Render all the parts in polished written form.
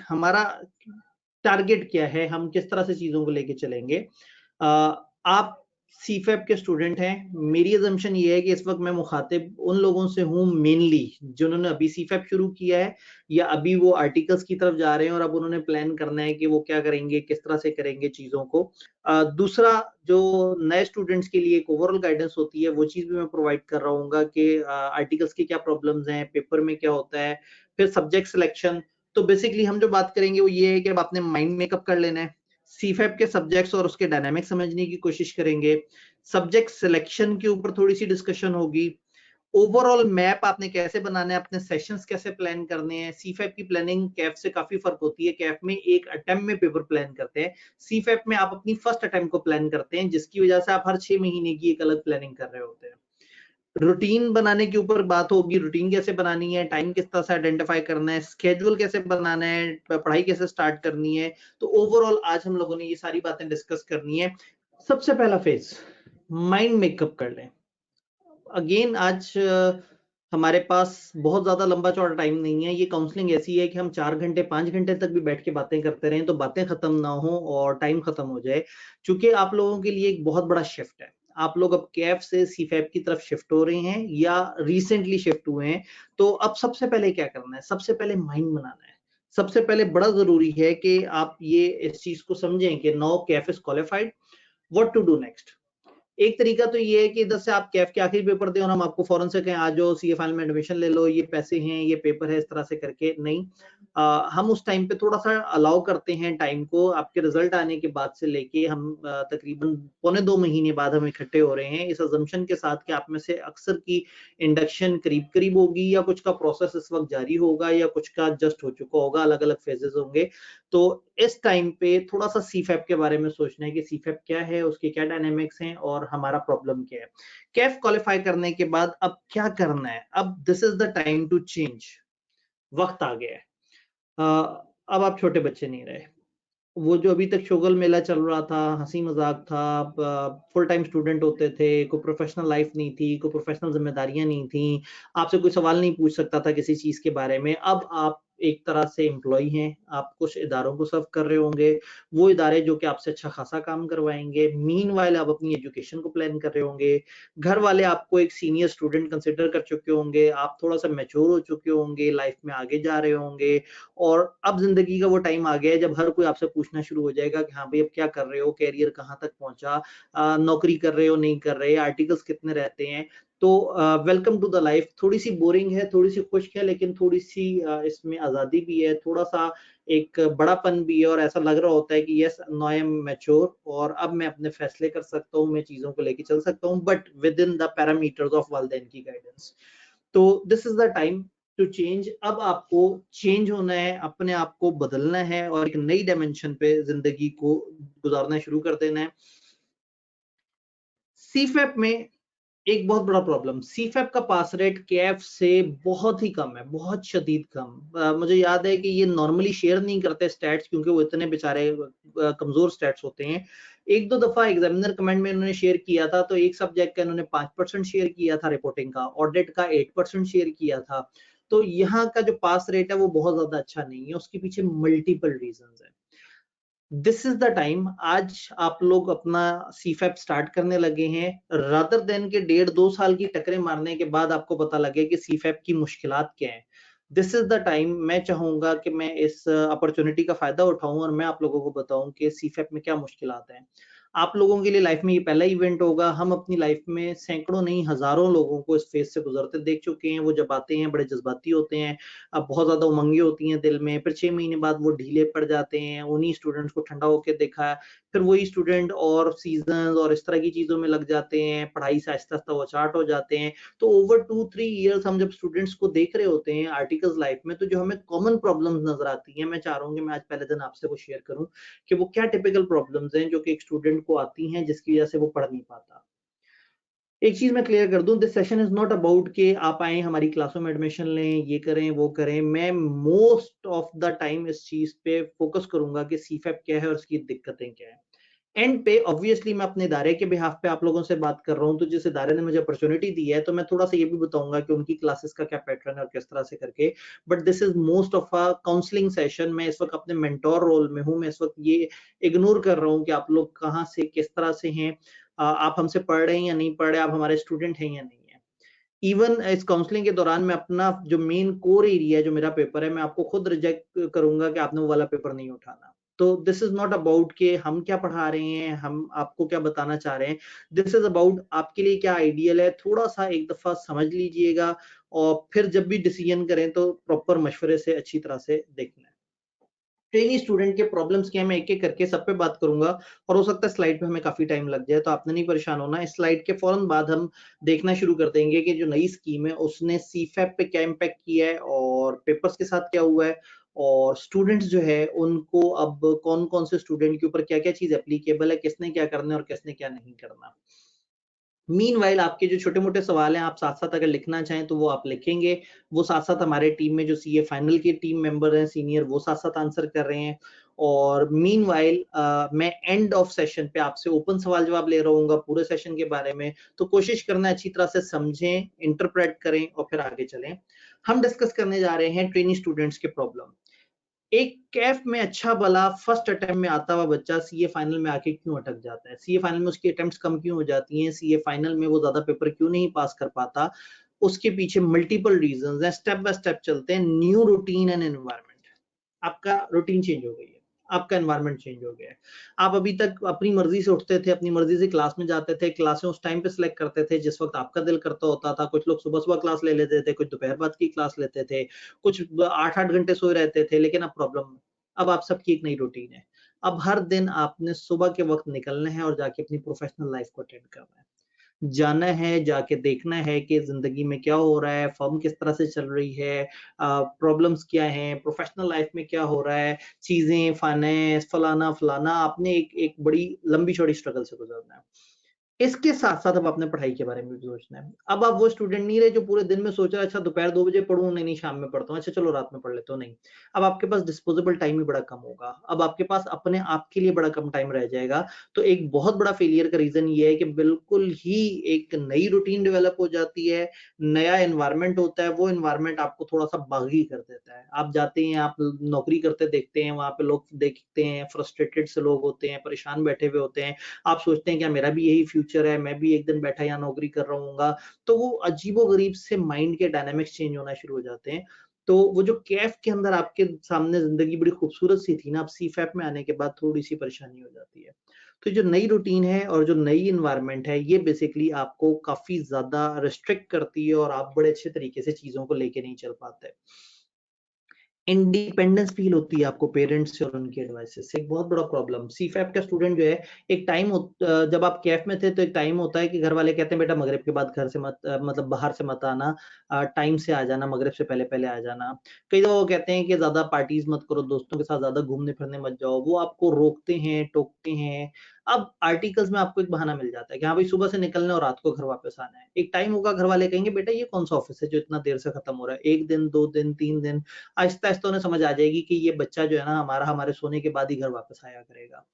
हमारा टारगेट क्या है, हम किस तरह से चीजों को लेके चलेंगे। आप सीफेप के स्टूडेंट हैं, मेरी अजम्पशन ये है कि इस वक्त मैं मुखातिब उन लोगों से हूं मेनली जिन्होंने अभी सीफेप शुरू किया है या अभी वो आर्टिकल्स की तरफ जा रहे हैं और अब उन्होंने प्लान करना है कि वो क्या करेंगे, किस तरह से करेंगे चीजों को। दूसरा, जो नए स्टूडेंट्स के लिए एक ओवरऑल गाइडेंस होती है वो चीज भी मैं प्रोवाइड कर रहा हूँ कि आर्टिकल्स की क्या प्रॉब्लम्स हैं, पेपर में क्या होता है, फिर सब्जेक्ट सिलेक्शन। तो बेसिकली हम जो बात करेंगे वो ये है कि अब आपने माइंड मेकअप कर लेना है, सीफेप के सब्जेक्ट्स और उसके डायनामिक्स समझने की कोशिश करेंगे, सब्जेक्ट सिलेक्शन के ऊपर थोड़ी सी डिस्कशन होगी, ओवरऑल मैप आपने कैसे बनाना है, अपने सेशंस कैसे प्लान करने हैं। सीफेप की प्लानिंग कैफ से काफी फर्क होती है, कैफ में एक अटेम्प्ट में पेपर प्लान करते हैं, सीफेप में आप अपनी फर्स्ट अटेम्प्ट को प्लान करते हैं, जिसकी वजह से आप हर 6 महीने की एक अलग प्लानिंग कर रहे होते हैं। रूटीन बनाने के ऊपर बात होगी, रूटीन कैसे बनानी है, टाइम किस तरह से आइडेंटिफाई करना है, स्केड्यूल कैसे बनाना है, पढ़ाई कैसे स्टार्ट करनी है। तो ओवरऑल आज हम लोगों ने ये सारी बातें डिस्कस करनी है। सबसे पहला फेज माइंड मेकअप कर लें। अगेन आज हमारे पास बहुत ज्यादा लंबा चौड़ा टाइम नहीं है, ये काउंसलिंग ऐसी है कि हम 4 घंटे 5 घंटे तक भी बैठ के बातें करते रहें तो बातें खत्म ना हो और टाइम खत्म हो जाए, क्योंकि आप लोगों के लिए एक बहुत बड़ा शिफ्ट है। आप लोग अब कैफ से सीफेप की तरफ शिफ्ट हो रहे हैं या रिसेंटली शिफ्ट हुए हैं। तो अब सबसे पहले क्या करना है, सबसे पहले माइंड बनाना है। सबसे पहले बड़ा जरूरी है कि आप ये इस चीज को समझें कि now CAF is qualified, what to do next. एक तरीका तो ये है कि इधर से आप कैफ के आखिरी पेपर दें और हम आपको फौरन से कहें आ जाओ सीए फाइनल में एडमिशन ले लो, ये पैसे हैं, ये पेपर है, इस तरह से करके नहीं। हम उस टाइम पे थोड़ा सा अलाउ करते हैं टाइम को, आपके रिजल्ट आने के बाद से लेके हम तकरीबन 1.25 महीने बाद हम इकट्ठे हो रहे हैं, इस अजम्पशन के साथ कि आप में से अक्सर की इंडक्शन करीब करीब होगी या कुछ का प्रोसेस इस वक्त जारी होगा या कुछ का जस्ट हो चुका होगा, अलग अलग फेजेस होंगे। तो इस टाइम पे थोड़ा सा सीफेप के बारे में सोचना है कि सीफेप क्या है, उसके क्या डायनेमिक्स हैं और हमारा प्रॉब्लम क्या है। कैफ क्वालिफाई करने के बाद अब क्या करना है, अब this is the time to change. वक्त आ गया है। अब आप छोटे बच्चे नहीं रहे। वो जो अभी तक शोगल मेला चल रहा था, हंसी मजाक था, फुल टाइम स्टूडेंट होते थे, कोई प्रोफेशनल लाइफ नहीं थी, कोई प्रोफेशनल जिम्मेदारियां नहीं थी, आपसे कोई सवाल नहीं पूछ सकता था किसी चीज के बारे में। अब आप एक तरह से एम्प्लॉय हैं, आप कुछ इदारों को सर्व कर रहे होंगे, वो इदारे जो कि आपसे अच्छा खासा काम करवाएंगे। मीनवाइल आप अपनी एजुकेशन को प्लान कर रहे होंगे, घर वाले आपको एक सीनियर स्टूडेंट कंसिडर कर चुके होंगे, आप थोड़ा सा मैच्योर हो चुके होंगे, लाइफ में आगे जा रहे होंगे। और अब जिंदगी का वो टाइम आ गया है जब हर कोई आपसे पूछना शुरू हो जाएगा कि हाँ भाई अब क्या कर रहे हो, कैरियर कहाँ तक पहुंचा, नौकरी कर रहे हो नहीं कर रहे, आर्टिकल्स कितने रहते हैं। तो वेलकम टू द लाइफ। थोड़ी सी बोरिंग है, थोड़ी सी खुश्क है, लेकिन थोड़ी सी इसमें आजादी भी है, थोड़ा सा एक बड़ापन भी है और ऐसा लग रहा होता है कि yes now I am mature और अब मैं अपने फैसले कर सकता हूँ, मैं चीजों को लेके चल सकता हूँ, but within the parameters of वालिदैन की गाइडेंस। तो this is the time to change. अब आपको चेंज होना है, अपने आप को बदलना है और एक नई डायमेंशन पे जिंदगी को गुजारना शुरू कर देना है। सीफेप में एक बहुत बड़ा प्रॉब्लम, सीफेप का पास रेट कैफ से बहुत ही कम है, बहुत शदीद कम। मुझे याद है कि ये नॉर्मली शेयर नहीं करते स्टैट्स क्योंकि वो इतने बेचारे कमजोर स्टैट्स होते हैं। एक दो दफा एग्जामिनर कमेंट में इन्होंने शेयर किया था तो एक सब्जेक्ट का इन्होंने 5% शेयर किया था, रिपोर्टिंग का, ऑडिट का 8% शेयर किया था। तो यहाँ का जो पास रेट है वो बहुत ज्यादा अच्छा नहीं है, उसके पीछे मल्टीपल रीजंस है। दिस इज द टाइम, आज आप लोग अपना सीफेप स्टार्ट करने लगे हैं, रादर देन के 1.5-2 साल की टकरे मारने के बाद आपको पता लगे कि सीफेप की मुश्किलात क्या है। दिस इज द टाइम, मैं चाहूंगा कि मैं इस अपॉर्चुनिटी का फायदा उठाऊं और मैं आप लोगों को बताऊं कि सीफेप में क्या मुश्किलात हैं। आप लोगों के लिए लाइफ में ये पहला इवेंट होगा, हम अपनी लाइफ में सैकड़ों नहीं हजारों लोगों को इस फेज से गुजरते देख चुके हैं। वो जब आते हैं बड़े जज्बाती होते हैं, अब बहुत ज्यादा उमंगे होती हैं दिल में, फिर 6 महीने बाद वो ढीले पड़ जाते हैं। उन्हीं स्टूडेंट्स को ठंडा होकर देखा है, फिर वही स्टूडेंट और सीजन और इस तरह की चीजों में लग जाते हैं, पढ़ाई से आहिस्ता आहिस्ता वो चार्ट हो जाते हैं। तो ओवर 2-3 ईयर्स हम जब स्टूडेंट्स को देख रहे होते हैं आर्टिकल्स लाइफ में, तो जो हमें कॉमन प्रॉब्लम्स नजर आती हैं, मैं चाह रहा हूँ कि मैं आज पहले दिन आपसे वो शेयर करूँ कि वो क्या टिपिकल प्रॉब्लम्स हैं जो कि एक स्टूडेंट को आती हैं जिसकी वजह से वो पढ़ नहीं पाता। एक चीज मैं क्लियर कर दूं, this session is not about कि आप आए हमारी क्लासों में एडमिशन लें, ये करें वो करें। मैं मोस्ट ऑफ द टाइम इस चीज पे फोकस करूंगा कि सीफेप क्या है और उसकी दिक्कतें क्या है। एंड पे ऑब्वियसली मैं अपने इदारे के बिहाफ पे आप लोगों से बात कर रहा हूँ, तो जिस इदारे ने मुझे अपॉर्चुनिटी दी है, तो मैं थोड़ा सा ये भी बताऊंगा कि उनकी क्लासेस का क्या पैटर्न है और किस तरह से करके। But this is most of a counselling session. मैं इस वक्त अपने मेंटोर रोल में हूँ। मैं इस वक्त ये इग्नोर कर रहा हूँ कि आप लोग कहाँ से किस तरह से हैं, आप हमसे पढ़ रहे हैं या नहीं पढ़ रहे, आप हमारे स्टूडेंट हैं या नहीं है। इवन इस काउंसलिंग के दौरान मैं अपना जो मेन कोर एरिया है, जो मेरा पेपर है, मैं आपको खुद रिजेक्ट करूंगा कि आपने वो वाला पेपर नहीं उठाना। तो दिस इज नॉट अबाउट कि हम क्या पढ़ा रहे हैं, हम आपको क्या बताना चाह रहे हैं। दिस इज अबाउट आपके लिए क्या आइडियल है। थोड़ा सा एक दफा समझ लीजिएगा और फिर जब भी डिसीजन करें तो प्रॉपर मशवरे से अच्छी तरह से देखना है। ट्रेनी स्टूडेंट के प्रॉब्लम्स क्या है, मैं एक-एक करके सब पे बात करूँगा और हो सकता है स्लाइड पे हमें काफ़ी टाइम लग जाए, तो आपने नहीं परेशान होना। इस स्लाइड के फौरन बाद हम देखना शुरू कर देंगे कि जो नई स्कीम है, उसने सीफैप पे क्या इम्पैक्ट किया है और पेपर्स के साथ क्या हुआ है और स्टूडेंट्स जो है, उनको अब कौन-कौन से स्टूडेंट के ऊपर क्या-क्या चीज़ एप्लीकेबल है, किसने क्या करना है और किसने क्या नहीं करना। मीनवाइल आपके जो छोटे-मोटे सवाल हैं, आप साथ-साथ अगर लिखना चाहें तो वो आप लिखेंगे। वो साथ-साथ हमारे टीम में जो सीए फाइनल के टीम मेंबर हैं सीनियर, वो साथ-साथ आंसर कर रहे हैं। और मीनवाइल मैं एंड ऑफ सेशन पे आपसे ओपन सवाल-जवाब ले रहा हूँगा पूरे सेशन के बारे में। तो कोशिश करना अच्छी तरह से समझें, इंटरप्रेट करें और फिर आगे चलें। हम डिस्कस करने जा रहे हैं ट्रेनी स्टूडेंट्स के प्रॉब्लम। एक कैफ में अच्छा भला फर्स्ट अटेम्प्ट में आता हुआ बच्चा सीए फाइनल में आके क्यों अटक जाता है? सीए फाइनल में उसकी अटेम्प्ट्स कम क्यों हो जाती हैं? सीए फाइनल में वो ज़्यादा पेपर क्यों नहीं पास कर पाता? उसके पीछे मल्टीपल रीज़न्स हैं। स्टेप बाय स्टेप चलते हैं। New routine and environment. आपका रूटीन चेंज हो गई है। आपका एनवायरनमेंट चेंज हो गया है। आप अभी तक अपनी मर्ज़ी से उठते थे, अपनी मर्ज़ी से क्लास में जाते थे, क्लासें उस टाइम पे सिलेक्ट करते थे जिस वक़्त आपका दिल करता होता था। कुछ लोग सुबह-सुबह क्लास ले लेते थे, कुछ दोपहर बाद की क्लास लेते थे, कुछ ब 8-8 घंटे सोए रहते थे, लेकिन अब आप सबकी एक नई रूटीन है। अब हर दिन आपने सुबह के वक़्त निकलना है और जाके अपनी प्रोफ़ेशनल लाइफ़ को अटेंड करना है। जाना है, जाके देखना है कि ज़िंदगी में क्या हो रहा है, फ़र्म किस तरह से चल रही है, प्रॉब्लम्स क्या हैं, प्रोफ़ेशनल लाइफ़ में क्या हो रहा है, चीज़ें, फाइनेंस, फलाना-फलाना, आपने एक एक बड़ी लंबी-चौड़ी स्ट्रगल से गुज़रना है। इसके साथ-साथ अब आपने पढ़ाई के बारे में भी सोचना है। अब आप वो स्टूडेंट नहीं रहे जो पूरे दिन में सोच रहा है अच्छा दोपहर 2 बजे पढ़ूँ, नहीं शाम में पढ़ता हूँ, अच्छा चलो रात में पढ़ लेता हूँ, नहीं। अब आपके पास डिस्पोजेबल टाइम ही बड़ा कम होगा। अब आपके पास अपने आप के लिए बड़ा कम टाइम रह जाएगा। तो एक बहुत बड़ा फेलियर का रीज़न ये है कि बिल्कुल ही एक नई रूटीन डेवलप हो जाती है, नया एनवायरनमेंट होता है, वो एनवायरनमेंट आपको थोड़ा-सा बागी कर देता है। आप जाते हैं, आप नौकरी करते देखते हैं, वहाँ पे लोग देखते हैं, फ्रस्ट्रेटेड से लोग होते हैं, परेशान बैठे हुए होते हैं। आप सोचते हैं क्या मेरा भी यही फ्यूचर है, मैं भी एक दिन बैठा यहाँ नौकरी कर रहा हूँगा। तो वो अजीबो-गरीब से माइंड के डायनामिक्स चेंज होना शुरू हो जाते हैं। तो वो जो कैफ के अंदर आपके सामने ज़िंदगी बड़ी खूबसूरत सी थी ना, अब सीफैप में आने के बाद थोड़ी-सी परेशानी हो जाती है। तो जो नई रूटीन है और जो नई एनवायरनमेंट है, ये बेसिकली आपको काफ़ी ज़्यादा रिस्ट्रिक्ट करती है और आप बड़े अच्छे तरीके से चीज़ों को लेके नहीं चल पाते। इंडिपेंडेंस फील होती है आपको पेरेंट्स से और उनकी एडवाइसेस से, एक बहुत बड़ा प्रॉब्लम। सीफैप का स्टूडेंट जो है, जब आप कैफ में थे तो एक टाइम होता है कि घर वाले कहते हैं बेटा मगरिब के बाद घर से मत मतलब बाहर से मत आना, टाइम से आ जाना, मगरिब से पहले-पहले आ जाना। कई दफ़ा वो कहते हैं कि ज़्यादा पार्टीज़ मत करो, दोस्तों के साथ ज़्यादा घूमने-फिरने मत जाओ। वो आपको रोकते हैं, टोकते हैं। अब आर्टिकल्स में आपको एक बहाना मिल जाता है कि हाँ भाई सुबह से निकलना है और रात को घर वापस आना है। एक टाइम होगा घर वाले कहेंगे बेटा ये कौन-सा ऑफ़िस है जो इतना देर से खत्म हो रहा है? 1 दिन, 2 दिन, 3 दिन, आहिस्ता-आहिस्ता उन्हें समझ आ जाएगी कि ये बच्चा जो है ना हमारा हमारे सोने के बाद ही घर वापस आया करेगा।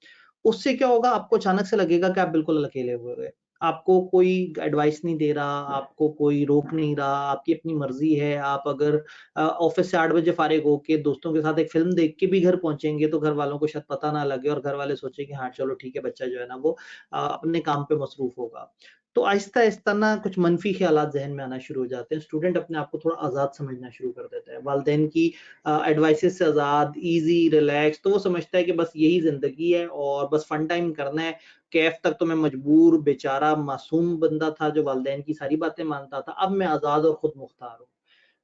उससे क्या होगा आपको अचानक से लगेगा कि आप बिल्कुल अकेले हुए हुए। आपको कोई एडवाइस नहीं दे रहा, आपको कोई रोक नहीं रहा, आपकी अपनी मर्ज़ी है। आप अगर ऑफ़िस से 8 बजे फ़ारिग होके दोस्तों के साथ एक फ़िल्म देख के भी घर पहुँचेंगे तो घर वालों को शायद पता ना लगे और घर वाले सोचे कि हाँ, चलो ठीक है बच्चा जो है ना वो अपने काम पे मसरूफ़ होगा। तो आहिस्ता-आहिस्ता ना कुछ मनफ़ी ख़्यालात ज़हन में आना शुरू हो जाते हैं। स्टूडेंट अपने आप को थोड़ा आज़ाद समझना शुरू कर देता है। वालिदैन की एडवाइसेज़ से आज़ाद, ईज़ी, रिलैक्स, तो वो समझता है कि बस यही ज़िंदगी है और बस फन टाइम करना है। कैफ़ तक तो मैं मजबूर, बेचारा, मासूम बंदा था जो वालिदैन की सारी बातें मानता था। अब मैं आज़ाद और खुद मुख्तार हूँ।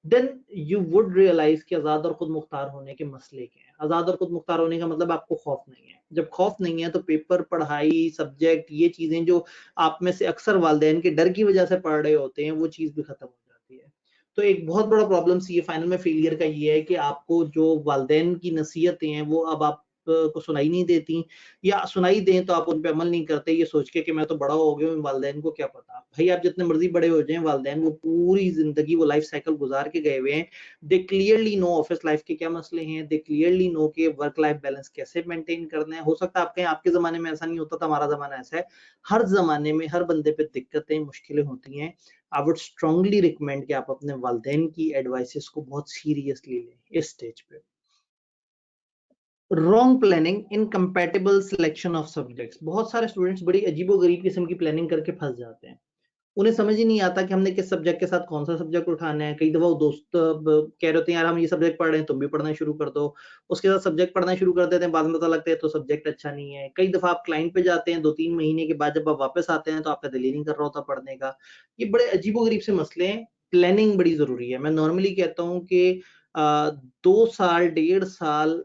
देन यू वुड रियलाइज़ कि आज़ाद और खुद मुख्तार होने के मसले क्या हैं। आज़ाद और खुद मुख्तार होने का मतलब आपको खौफ नहीं है। जब खौफ नहीं है तो पेपर, पढ़ाई, सब्जेक्ट, ये चीज़ें जो आप में से अक्सर वालिदैन के डर की वज़ह से पढ़ रहे होते हैं, वो चीज़ भी खत्म हो जाती है। तो एक बहुत बड़ा प्रॉब्लम सीए फाइनल में फेलियर का ये है कि आपको जो वालिदैन की नसीहतें हैं, वो अब आप को सुनाई नहीं देती, या सुनाई दें तो आप उन पे अमल नहीं करते ये सोच के कि मैं तो बड़ा हो गया हूँ, वालिदैन को क्या पता। भाई आप जितने मर्ज़ी बड़े हो जाएँ, वालिदैन वो पूरी ज़िंदगी वो लाइफ़ साइकिल गुज़ार के गए हुए हैं। They clearly know office life के क्या मसले हैं, दे क्लियरली नो कि वर्क लाइफ़ बैलेंस कैसे मेंटेन करना है। हो सकता है आपके ज़माने में ऐसा नहीं होता था, हमारा ज़माना ऐसा है। हर ज़माने में हर बंदे पे दिक्कतें, मुश्किलें होती हैं। आई वुड स्ट्रांगली रिकमेंड कि आप अपने वालिदैन की एडवाइसेज़ को बहुत सीरियसली लें इस स्टेज पे। Wrong planning, incompatible selection of subjects. बहुत सारे स्टूडेंट्स बड़ी अजीबो-गरीब किस्म की प्लानिंग करके फँस जाते हैं। उन्हें समझ ही नहीं आता कि हमने किस सब्जेक्ट के साथ कौन-सा सब्जेक्ट उठाना है। कई दफ़ा वो दोस्त कह रहे होते हैं, "यार हम ये सब्जेक्ट पढ़ रहे हैं, तुम भी पढ़ना शुरू कर दो।" उसके साथ सब्जेक्ट पढ़ना शुरू कर देते हैं, बाद में पता लगता है तो सब्जेक्ट अच्छा नहीं है। कई दफ़ा आप क्लाइंट पे जाते हैं, 2-3 महीने के बाद जब आप वापस आते हैं, तो आपका दिल ही नहीं कर रहा होता पढ़ने का। ये बड़े अजीबो-गरीब से मसले हैं, प्लानिंग बड़ी ज़रूरी है। मैं नॉर्मली कहता हूँ कि अ, 2 साल, 1.5 साल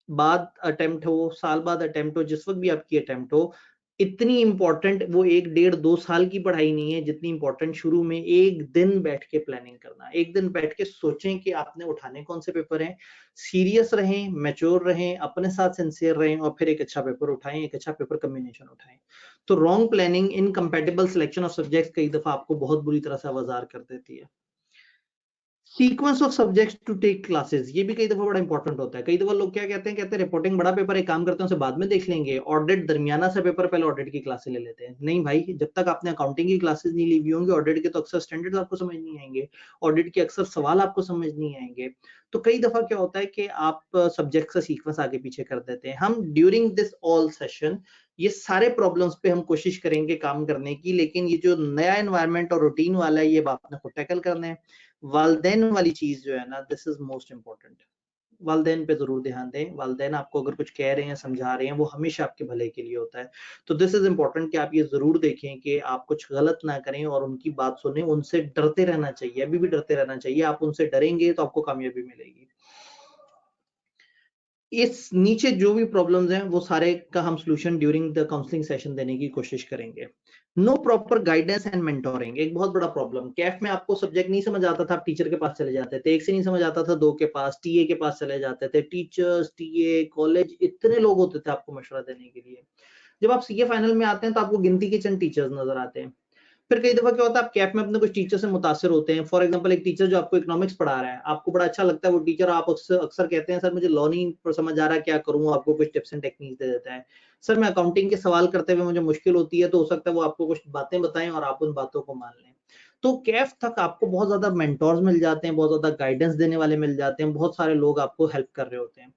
बाद अटेम्प्ट हो, साल बाद अटेम्प्ट हो, जिस वक़्त भी आपकी अटेम्प्ट हो, इतनी इम्पोर्टेंट वो 1 डेढ़ 2 साल की पढ़ाई नहीं है, जितनी इम्पोर्टेंट शुरू में 1 दिन बैठ के प्लानिंग करना। 1 दिन बैठ के सोचें कि आपने उठाने कौन-से पेपर हैं, सीरियस रहें, मैच्योर रहें, अपने साथ सिंसियर रहें और फिर एक अच्छा पेपर उठाएँ, एक अच्छा पेपर कॉम्बिनेशन उठाएँ। तो wrong planning, incompatible selection of subjects कई दफ़ा आपको बहुत बुरी तरह से अवज़ार कर देती है। Sequence of subjects to take classes, ये भी कई दफ़ा बड़ा इंपॉर्टेंट होता है। कई दफ़ा लोग क्या कहते हैं रिपोर्टिंग बड़ा पेपर है, एक काम करते हैं उसे बाद में देख लेंगे। ऑडिट दरमियाना सा पेपर, पहले ऑडिट की क्लासेस ले लेते हैं। नहीं भाई, जब तक आपने अकाउंटिंग की क्लासेस नहीं ली हुई होंगी, ऑडिट के तो अक्सर स्टैंडर्ड्स आपको समझ नहीं आएँगे। ऑडिट के अक्सर सवाल आपको समझ नहीं आएँगे। तो कई दफ़ा क्या होता है कि आप सब्जेक्ट का सीक्वेंस आगे पीछे कर देते हैं। हम ड्यूरिंग दिस ऑल सेशन ये सारे प्रॉब्लम्स पे हम कोशिश करेंगे काम करने की, लेकिन ये जो नया एनवायरनमेंट और रूटीन वाला है, ये अब आपने खुद टैकल करना है। वालदैन वाली चीज़ जो है ना, दिस इज़ मोस्ट इम्पोर्टेंट। वालदैन पे ज़रूर ध्यान दें। वालदैन आपको अगर कुछ कह रहे हैं, समझा रहे हैं, वो हमेशा आपके भले के लिए होता है। तो दिस इज़ इम्पोर्टेंट कि आप ये ज़रूर देखें कि आप कुछ गलत ना करें और उनकी बात सुनें, उनसे डरते रहना चाहिए, अभी भी डरते रहना चाहिए। आप उनसे डरेंगे तो आपको कामयाबी मिलेगी। इस नीचे जो भी प्रॉब्लम्स हैं, वो सारे का हम solution during the counselling session देने की कोशिश करेंगे। No proper guidance and mentoring, एक बहुत बड़ा प्रॉब्लम। कैफ में आपको सब्जेक्ट नहीं समझ आता था, आप टीचर के पास चले जाते थे। एक से नहीं समझ आता था, 2 के पास, टीए के पास चले जाते थे। टीचर्स, टीए, कॉलेज, इतने लोग होते थे आपको मशवरा देने के लिए। जब आप सीए फाइनल में आते हैं, तो आपको गिनती के चंद टीचर्स नज़र आते हैं। फिर कई दफ़ा क्या होता है, आप कैफ में अपने कुछ टीचर से मुतासिर होते हैं। फॉर एग्जांपल एक टीचर जो आपको इकोनॉमिक्स पढ़ा रहा है, आपको बड़ा अच्छा लगता है वो टीचर, आप अक्सर अक्सर कहते हैं, "सर मुझे लॉ नहीं समझ आ रहा, क्या करूँ?" आपको कुछ टिप्स एंड टेक्निक्स दे देता है। "सर मैं अकाउंटिंग के सवाल करते हुए मुझे मुश्किल होती है", तो हो सकता है वो आपको कुछ बातें बताएँ और आप उन बातों को मान लें। तो कैफ तक आपको बहुत ज़्यादा मेंटोर्स मिल जाते हैं, बहुत ज़्यादा गाइडेंस देने वाले मिल जाते हैं, बहुत सारे लोग आपको हेल्प कर रहे होते हैं।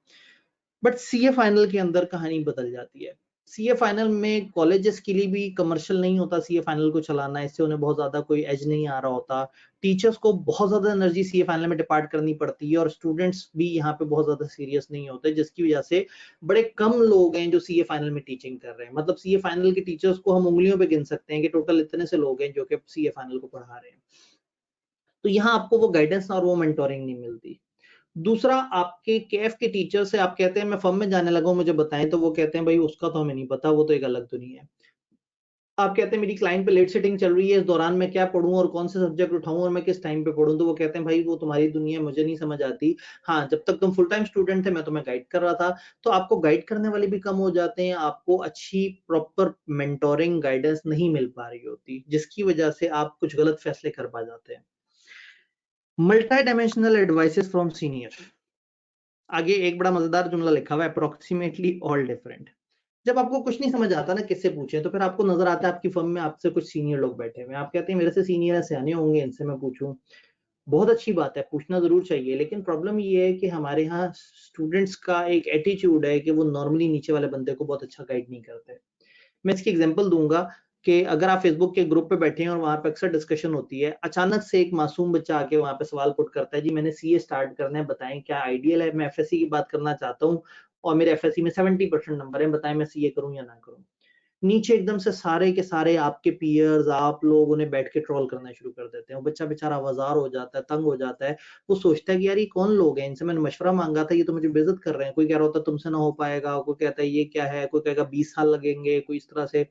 बट सीए फाइनल के अंदर कहानी बदल जाती है। सीए फाइनल में कॉलेजेस के लिए भी कमर्शियल नहीं होता सीए फाइनल को चलाना, इससे उन्हें बहुत ज़्यादा कोई एज नहीं आ रहा होता। टीचर्स को बहुत ज़्यादा एनर्जी सीए फाइनल में डिपार्ट करनी पड़ती है और स्टूडेंट्स भी यहाँ पे बहुत ज़्यादा सीरियस नहीं होते, जिसकी वजह से बड़े कम लोग हैं जो सीए फाइनल में टीचिंग कर रहे हैं। मतलब सीए फाइनल के टीचर्स को हम उँगलियों पे गिन सकते हैं कि टोटल इतने से लोग हैं जो कि सीए फाइनल को पढ़ा रहे हैं। तो यहाँ आपको वो गाइडेंस और वो मेंटोरिंग नहीं मिलती। दूसरा, आपके केएफ के टीचर से आप कहते हैं मैं फर्म में जाने लगा हूँ, मुझे बताएँ, तो वो कहते हैं भाई उसका तो हमें नहीं पता, वो तो एक अलग दुनिया है। आप कहते हैं मेरी क्लाइंट पे लेट सेटिंग चल रही है, इस दौरान मैं क्या पढ़ूँ और कौन से सब्जेक्ट उठाऊँ और मैं किस टाइम पे पढ़ूँ? तो वो कहते हैं भाई वो तुम्हारी दुनिया मुझे नहीं समझ आती। हाँ, जब तक तुम फुल टाइम स्टूडेंट थे मैं तुम्हें गाइड कर रहा था। तो आपको गाइड करने वाले भी कम हो जाते हैं, आपको अच्छी प्रॉपर मेंटोरिंग गाइडेंस नहीं मिल पा रही होती, जिसकी वजह से आप कुछ गलत फैसले कर पा जाते हैं। Multi dimensional advices from senior. आगे एक बड़ा मजेदार जुमला लिखा हुआ है, अप्रोक्सीमेटली ऑल डिफरेंट। जब आपको कुछ नहीं समझ आता ना किससे पूछें, तो फिर आपको नजर आता है आपकी फर्म में आपसे कुछ सीनियर लोग बैठे हुए हैं। आप कहते हैं मेरे से सीनियर है, सियाने होंगे, इनसे मैं पूछूं। बहुत अच्छी बात है, पूछना जरूर चाहिए, लेकिन प्रॉब्लम ये है कि हमारे यहाँ स्टूडेंट्स का एक एटीट्यूड है कि वो नॉर्मली नीचे वाले बंदे को बहुत अच्छा गाइड नहीं करते। मैं इसकी एग्जांपल दूँगा कि अगर आप फेसबुक के ग्रुप पे बैठे हैं और वहाँ पे अक्सर डिस्कशन होती है, अचानक से एक मासूम बच्चा आके वहाँ पे सवाल पुट करता है, जी मैंने सीए स्टार्ट करना है, बताएँ क्या आइडियल है? मैं एफएससी की बात करना चाहता हूँ और मेरे एफएससी में 70% नंबर है, बताएँ मैं सीए करूँ या ना करूँ? नीचे एकदम से सारे के सारे आपके पीयर्स, आप लोग उन्हें बैठ के ट्रोल करना शुरू कर देते हैं। वो बच्चा बेचारा आवाज़ार हो जाता है, तंग हो जाता है। वो सोचता है कि यार ये कौन लोग हैं? इनसे मैंने मशवरा माँगा था, ये तो मुझे बेइज़्ज़त कर रहे हैं। कोई कह रहा होता है तुमसे ना हो पाएगा, कोई कहता है ये क्या है, कोई कहेगा 20 साल लगेंगे, कोई इस तरह से।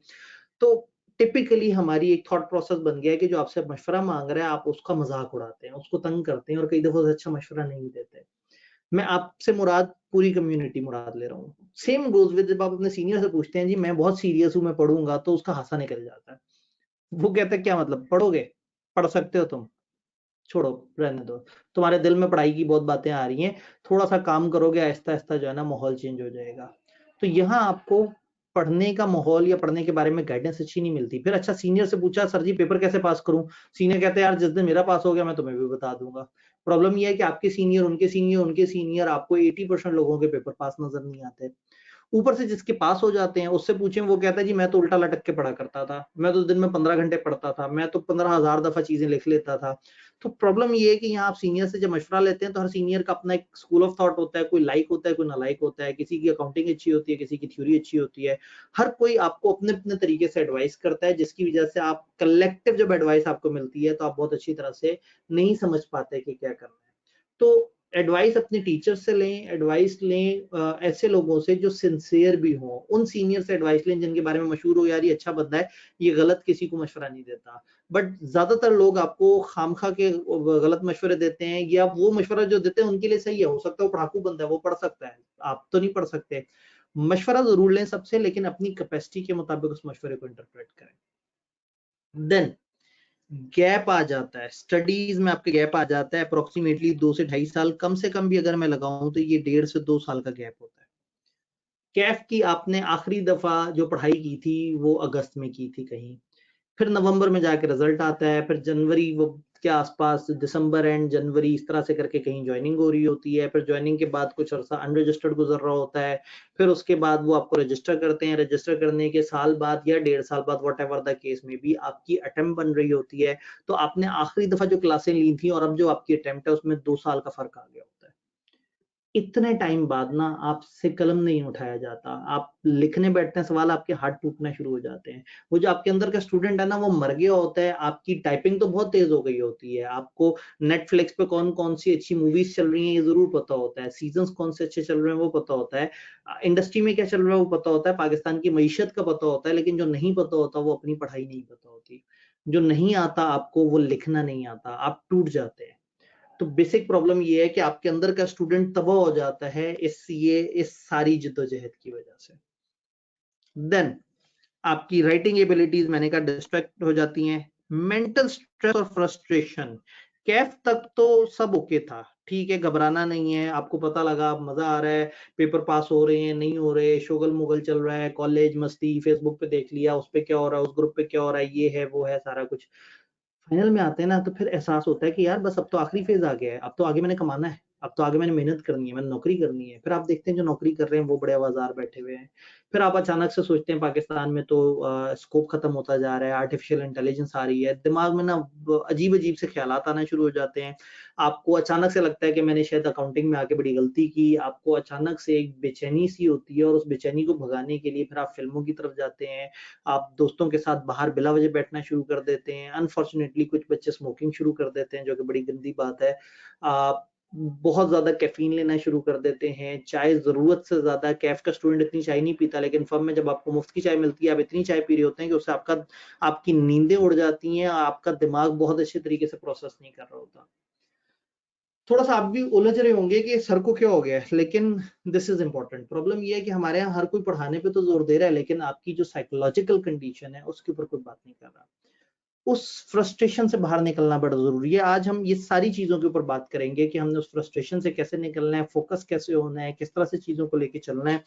तो टिपिकली हमारी एक थॉट प्रोसेस बन गया है कि जो आपसे मशवरा माँग रहा है, आप उसका मज़ाक उड़ाते हैं, उसको तंग करते हैं और कई दफ़ा उससे अच्छा मशवरा नहीं देते। मैं आपसे मुराद पूरी कम्युनिटी मुराद ले रहा हूँ। सेम गोज़ विद जब आप अपने सीनियर से पूछते हैं जी मैं बहुत सीरियस हूँ, मैं पढ़ूँगा, तो उसका हासा निकल जाता है। वो कहता है क्या मतलब पढ़ोगे? पढ़ सकते हो तुम? छोड़ो, रहने दो। तुम्हारे दिल में पढ़ाई की बहुत बातें आ रही हैं, थोड़ा-सा काम करोगे आहिस्ता-आहिस्ता जो है ना माहौल चेंज हो जाएगा। तो यहाँ आपको पढ़ने का माहौल या पढ़ने के बारे में गाइडेंस अच्छी नहीं मिलती। फिर अच्छा सीनियर से पूछा सर जी पेपर कैसे पास करूँ? सीनियर कहते हैं यार जिस दिन मेरा पास हो गया मैं तुम्हें भी बता दूँगा। प्रॉब्लम ये है कि आपके सीनियर, उनके सीनियर, उनके सीनियर आपको 80% लोगों के पेपर पास नज़र नहीं आते। ऊपर से जिसके पास हो जाते हैं, उससे पूछें वो कहता है जी मैं तो उल्टा लटक के पढ़ा करता था। मैं तो दिन में 15 घंटे पढ़ता था। मैं तो 15,000 दफ़ा चीज़ें लिख लेता था। तो प्रॉब्लम ये है कि यहाँ आप सीनियर से जब मशवरा लेते हैं तो हर सीनियर का अपना एक स्कूल ऑफ थॉट होता है, कोई लाइक होता है, कोई नालायक होता है, किसी की अकाउंटिंग अच्छी होती है, किसी की थ्योरी अच्छी होती है। हर कोई आपको अपने-अपने तरीके से एडवाइस करता है जिसकी वजह से आप कलेक्टिव जब एडवाइस आपको मिलती है तो आप बहुत अच्छी तरह से नहीं समझ पाते कि क्या करना है। तो एडवाइस अपने टीचर से लें, एडवाइस लें ऐसे लोगों से जो सिंसियर भी हों। उन सीनियर से एडवाइस लें जिनके बारे में मशहूर हो यार ये अच्छा बंदा है, ये गलत किसी को मशवरा नहीं देता। बट ज़्यादातर लोग आपको खामखा के गलत मशवरे देते हैं या वो मशवरा जो देते हैं उनके लिए सही है। हो सकता है वो पढ़ाकू बंदा है, वो पढ़ सकता है। आप तो नहीं पढ़ सकते। मशवरा ज़रूर लें सबसे लेकिन अपनी कैपेसिटी के मुताबिक उस मशवरे को इंटरप्रेट करें। देन गैप आ जाता है, स्टडीज़ में आपके गैप आ जाता है अप्रॉक्सिमेटली 2 से ढाई साल, कम से कम भी अगर मैं लगाऊँ तो ये 1.5 से 2 साल का गैप होता है। कैफ की आपने आखिरी दफ़ा जो पढ़ाई की थी, वो अगस्त में की थी कहीं। फिर नवंबर में जाके रिजल्ट आता है, फिर जनवरी वो के आसपास दिसंबर एंड जनवरी इस तरह से करके कहीं जॉइनिंग हो रही होती है, फिर जॉइनिंग के बाद कुछ अरसा अनरजिस्टर्ड गुज़र रहा होता है, फिर उसके बाद वो आपको रजिस्टर करते हैं, रजिस्टर करने के साल बाद या 1.5 साल बाद व्हाटएवर द केस में बी आपकी अटेम्प्ट बन रही होती है, तो आपने आखिरी दफ़ा जो क्लासें ली थी और अब जो आपकी अटेम्प्ट है उसमें 2 साल का फ़र्क आ गया होता है। इतने टाइम बाद ना आपसे कलम नहीं उठाया जाता। आप लिखने बैठते हैं सवाल आपके हाथ टूटना शुरू हो जाते हैं। वो जो आपके अंदर का स्टूडेंट है ना वो मर गया होता है, आपकी टाइपिंग तो बहुत तेज़ हो गई होती है। आपको नेटफ्लिक्स पे कौन-कौन सी अच्छी मूवीज़ चल रही हैं ये ज़रूर पता होता है। सीज़न्स कौन से अच्छे चल रहे हैं वो पता होता है। इंडस्ट्री में क्या चल रहा है वो पता होता है, पाकिस्तान की मईशत का पता होता है, लेकिन जो नहीं पता होता वो अपनी पढ़ाई नहीं पता होती। जो नहीं आता आपको वो लिखना नहीं आता, आप टूट जाते हैं। तो बेसिक प्रॉब्लम ये है कि आपके अंदर का स्टूडेंट तबाह हो जाता है इस सारी जद्दोजहद की वजह से। देन आपकी राइटिंग एबिलिटीज मैंने कहा डिस्ट्रैक्ट हो जाती हैं। मेंटल स्ट्रेस और फ्रस्ट्रेशन कैफ तक तो सब ओके था, ठीक है घबराना नहीं है, आपको पता लगा मजा आ रहा है, पेपर पास हो रहे हैं नहीं हो रहे, शोगल मुगल चल रहा है, कॉलेज मस्ती, फेसबुक पे देख लिया उस पे क्या हो रहा है, उस ग्रुप पे क्या हो रहा है, ये है वो है सारा कुछ। फाइनल में आते हैं ना तो फिर एहसास होता है कि यार बस अब तो आखिरी फेज़ आ गया है, अब तो आगे मैंने कमाना है, अब तो आगे मैंने मेहनत करनी है, मैंने नौकरी करनी है। फिर आप देखते हैं जो नौकरी कर रहे हैं वो बड़े आवाज़ार बैठे हुए हैं। फिर आप अचानक से सोचते हैं पाकिस्तान में तो स्कोप खत्म होता जा रहा है, आर्टिफ़िशियल इंटेलिजेंस आ रही है, दिमाग में ना ब अजीब-अजीब से ख़्यालात आना शुरू हो जाते हैं। आपको अचानक से लगता है कि मैंने शायद अकाउंटिंग में आके बड़ी गलती की, आपको अचानक से एक बेचैनी-सी होती है और उस बेचैनी को भगाने के लिए फिर आप फ़िल्मों की तरफ जाते हैं, आप दोस्तों के साथ बाहर बिला वजह बैठना शुरू कर देते हैं। अनफॉर्चुनेटली कुछ बच्चे स्मोकिंग शुरू कर देते हैं, जो कि बड़ी गंदी बात है। आप बहुत ज़्यादा कैफ़ीन लेना शुरू कर देते हैं, चाय ज़रूरत से ज़्यादा कैफ़ का स्टूडेंट इतनी चाय नहीं पीता, लेकिन फर्म में जब आपको मुफ्त की चाय मिलती है, आप इतनी चाय पी रहे होते हैं कि उससे आपकी नींदें उड़ जाती हैं, आपका दिमाग बहुत अच्छे तरीके से प्रोसेस नहीं कर रहा होता। थोड़ा-सा आप भी उलझ रहे होंगे कि सर को क्या हो गया है, लेकिन दिस इज़ इम्पोर्टेंट। प्रॉब्लम ये है कि हमारे यहाँ हर कोई पढ़ाने पे तो ज़ोर दे रहा है, लेकिन आपकी जो साइकोलॉजिकल कंडीशन है, उसके ऊपर कोई बात नहीं कर रहा। उस फ्रस्ट्रेशन से बाहर निकलना बड़ा ज़रूरी है। आज हम ये सारी चीज़ों के ऊपर बात करेंगे कि हमने उस फ्रस्ट्रेशन से कैसे निकलना है, फ़ोकस कैसे होना है, किस तरह से चीज़ों को लेके चलना है।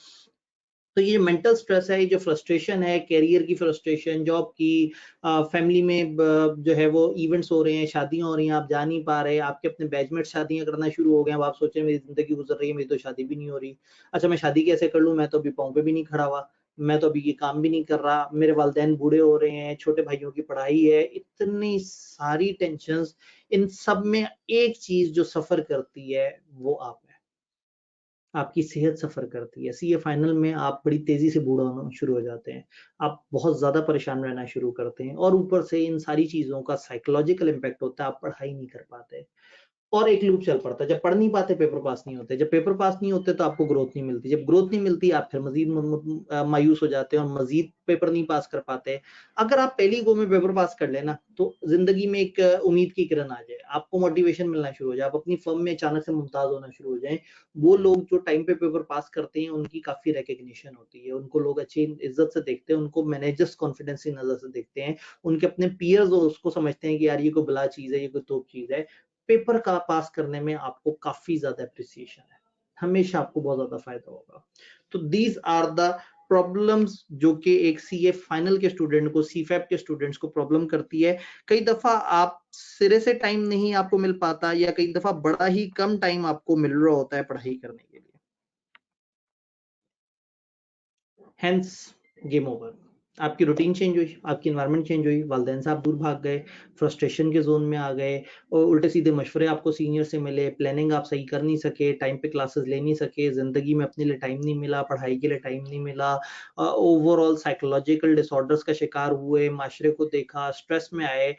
तो ये मेंटल स्ट्रेस है, ये जो फ्रस्ट्रेशन है, करियर की फ्रस्ट्रेशन, जॉब की, फैमिली में जो है वो इवेंट्स हो रहे हैं, शादियाँ हो रही हैं, आप जा नहीं पा रहे, आपके अपने बैचमेट शादियाँ करना शुरू हो गए, अब आप सोच रहे हैं मेरी ज़िंदगी गुज़र रही है, मेरी तो शादी भी नहीं हो रही। अच्छा मैं शादी कैसे कर लूँ? मैं तो अभी पाँव पे भी नहीं खड़ा हुआ, मैं तो अभी ये काम भी नहीं कर रहा, मेरे वालिदैन बूढ़े हो रहे हैं, छोटे भाइयों की पढ़ाई है, इतनी सारी टेंशन्स, इन सब में एक चीज़ जो सफ़र करती है, वो आप हैं। आपकी सेहत सफ़र करती है। सीए फाइनल में आप बड़ी तेज़ी से बूढ़ा होना शुरू हो जाते हैं। आप बहुत ज़्यादा परेशान रहना शुरू करते हैं और ऊपर से इन सारी चीज़ों का साइकोलॉजिकल इम्पैक्ट होता है, आप पढ़ाई नहीं कर पाते। और एक लूप चल पड़ता है। जब पढ़ नहीं पाते पेपर पास नहीं होते, जब पेपर पास नहीं होते तो आपको ग्रोथ नहीं मिलती, जब ग्रोथ नहीं मिलती आप फिर मजीद मायूस हो जाते हैं और मजीद पेपर नहीं पास कर पाते। अगर आप पहली गो में पेपर पास कर लेना तो जिंदगी में एक उम्मीद की किरण आ जाए, आपको मोटिवेशन मिलना शुरू हो जाए, आप अपनी फर्म में अचानक से मुमताज होना शुरू हो जाए। वो लोग जो टाइम पे पेपर पास करते हैं उनकी काफी रिकग्निशन होती है, उनको लोग अच्छी इज्जत से देखते हैं, उनको मैनेजर्स कॉन्फिडेंस की नजर से देखते हैं, उनके अपने पीयर्स उसको समझते हैं कि यार ये कोई बला चीज है, ये कोई तोप चीज है। पेपर का पास करने में आपको काफी ज्यादा अप्रिसिएशन है, हमेशा आपको बहुत ज्यादा फायदा होगा। तो दीज आर द प्रॉब्लम्स जो कि एक सीए फाइनल के स्टूडेंट को, सीफैप के स्टूडेंट्स को प्रॉब्लम करती है। कई दफा आप सिरे से टाइम नहीं आपको मिल पाता, या कई दफा बड़ा ही कम टाइम आपको मिल रहा होता है पढ़ाई करने के लिए। हेंस गेम ओवर, आपकी रूटीन चेंज हुई, आपकी एनवायरनमेंट चेंज हुई, वालिदैन से आप दूर भाग गए, फ्रस्ट्रेशन के जोन में आ गए, और उल्टे सीधे मशवरे आपको सीनियर से मिले, प्लानिंग आप सही कर नहीं सके, टाइम पे क्लासेस ले नहीं सके, जिंदगी में अपने लिए टाइम नहीं मिला, पढ़ाई के लिए टाइम नहीं मिला, ओवरऑल साइकोलॉजिकल डिसऑर्डर्स का शिकार हुए, माशरे को देखा, स्ट्रेस में आए।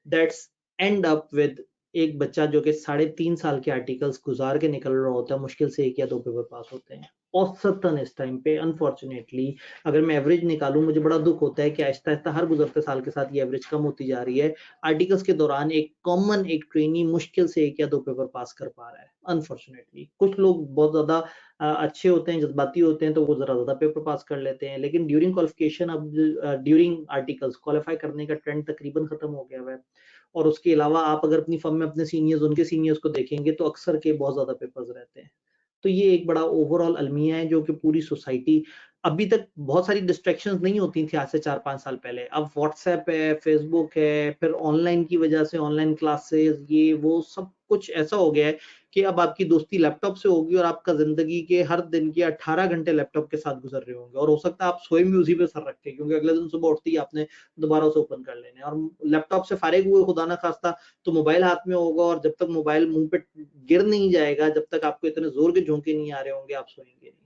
दैट्स एंड अप विद एक बच्चा जो कि 3.5 साल के आर्टिकल्स गुजार के निकल रहा होता है, मुश्किल से 1 या 2 पेपर पास होते हैं औसतन इस टाइम पे। अनफॉर्चुनेटली अगर मैं एवरेज निकालूं, मुझे बड़ा दुख होता है कि आहिस्ता आहिस्ता हर गुजरते साल के साथ ये एवरेज कम होती जा रही है। आर्टिकल्स के दौरान एक कॉमन एक ट्रेनी मुश्किल से 1 या 2 पेपर पास कर पा रहा है। अनफॉर्चुनेटली कुछ लोग बहुत ज्यादा अच्छे होते हैं, जज्बाती होते हैं, तो वो जरा ज्यादा पेपर पास कर लेते हैं, लेकिन ड्यूरिंग क्वालिफिकेशन, अब ड्यूरिंग आर्टिकल्स क्वालिफाई करने का ट्रेंड तकरीबन खत्म हो गया है। और उसके अलावा आप अगर अपनी फर्म में अपने सीनियर्स, उनके सीनियर्स को देखेंगे तो अक्सर के बहुत ज्यादा पेपर्स रहते हैं। तो ये एक बड़ा ओवरऑल अलमिया है जो कि पूरी सोसाइटी, अभी तक बहुत सारी डिस्ट्रैक्शंस नहीं होती थी आज से 4-5 साल पहले, अब व्हाट्सएप है, फेसबुक है, फिर ऑनलाइन की वजह से ऑनलाइन क्लासेस, ये वो सब कुछ ऐसा हो गया है कि अब आपकी दोस्ती लैपटॉप से होगी और आपका जिंदगी के हर दिन के 18 घंटे लैपटॉप के साथ गुजर रहे होंगे, और हो सकता है आप सोए भी उसी पे सर रख के, क्योंकि अगले दिन सुबह उठते ही आपने दोबारा से ओपन कर लेने, और लैपटॉप से फारिग हुए खुदा ना खास्ता तो मोबाइल हाथ में होगा, और जब तक मोबाइल मुंह पे गिर नहीं जाएगा, जब तक आपको इतने जोर के झोंके नहीं आ रहे होंगे, आप सोएंगे नहीं।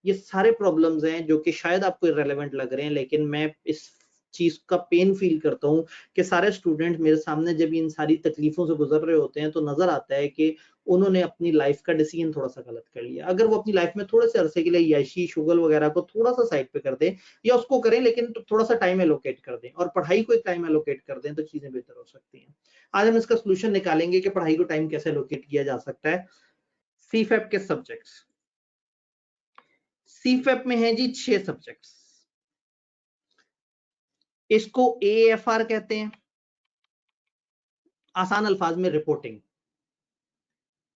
ये सारे प्रॉब्लम्स हैं जो कि शायद आपको इररिलेवेंट लग रहे हैं, लेकिन मैं इस चीज का पेन फील करता हूँ कि सारे स्टूडेंट मेरे सामने जब इन सारी तकलीफों से गुजर रहे होते हैं तो नजर आता है कि उन्होंने अपनी लाइफ का डिसीजन थोड़ा सा गलत कर लिया। अगर वो अपनी लाइफ में थोड़े से अरसे के लिए याशी शुगल वगैरह को थोड़ा सा साइड पे कर दें, या उसको करें लेकिन थोड़ा सा टाइम एलोकेट कर दें और पढ़ाई को एक टाइम एलोकेट कर दें, तो चीजें बेहतर हो सकती हैं। आज हम इसका सोल्यूशन निकालेंगे कि पढ़ाई को टाइम कैसे एलोकेट किया जा सकता है। सीफैप के सब्जेक्ट्स, सीफैप में है जी 6 सब्जेक्ट्स। इसको एएफआर कहते हैं, आसान अल्फाज में रिपोर्टिंग।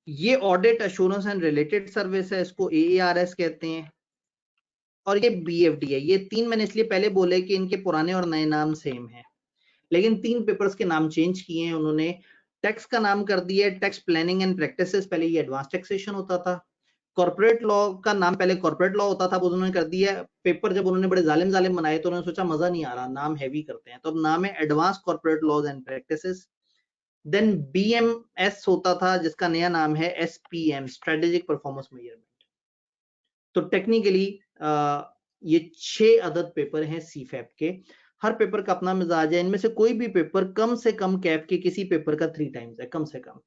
ये audit assurance and related service है, इसको एएआरएस कहते हैं। और ये बीएफडी है। ये 3 मैंने इसलिए पहले बोले कि इनके पुराने और नए नाम सेम हैं, लेकिन 3 पेपर्स के नाम चेंज किए हैं उन्होंने। टैक्स का नाम कर दिया है टैक्स प्लानिंग एंड प्रैक्टिसेस, पहले ये एडवांस टैक्सेशन होता था। कॉर्पोरेट लॉ का नाम पहले कॉर्पोरेट लॉ होता था, अब उन्होंने कर दिया पेपर, जब उन्होंने बड़े जालिम जालिम बनाए तो उन्होंने सोचा मजा नहीं आ रहा, नाम हैवी करते हैं, तो अब नाम है advance corporate laws and practices. Then BMS होता था जिसका नया नाम है एसपीएम, स्ट्रेटेजिक परफॉर्मेंस मेजरमेंट। तो टेक्निकली ये 6 अदद पेपर हैं सीफैप के। हर पेपर का अपना मिजाज है, इनमें से कोई भी पेपर कम से कम कैफ के किसी पेपर का 3 टाइम्स है, कम से कम।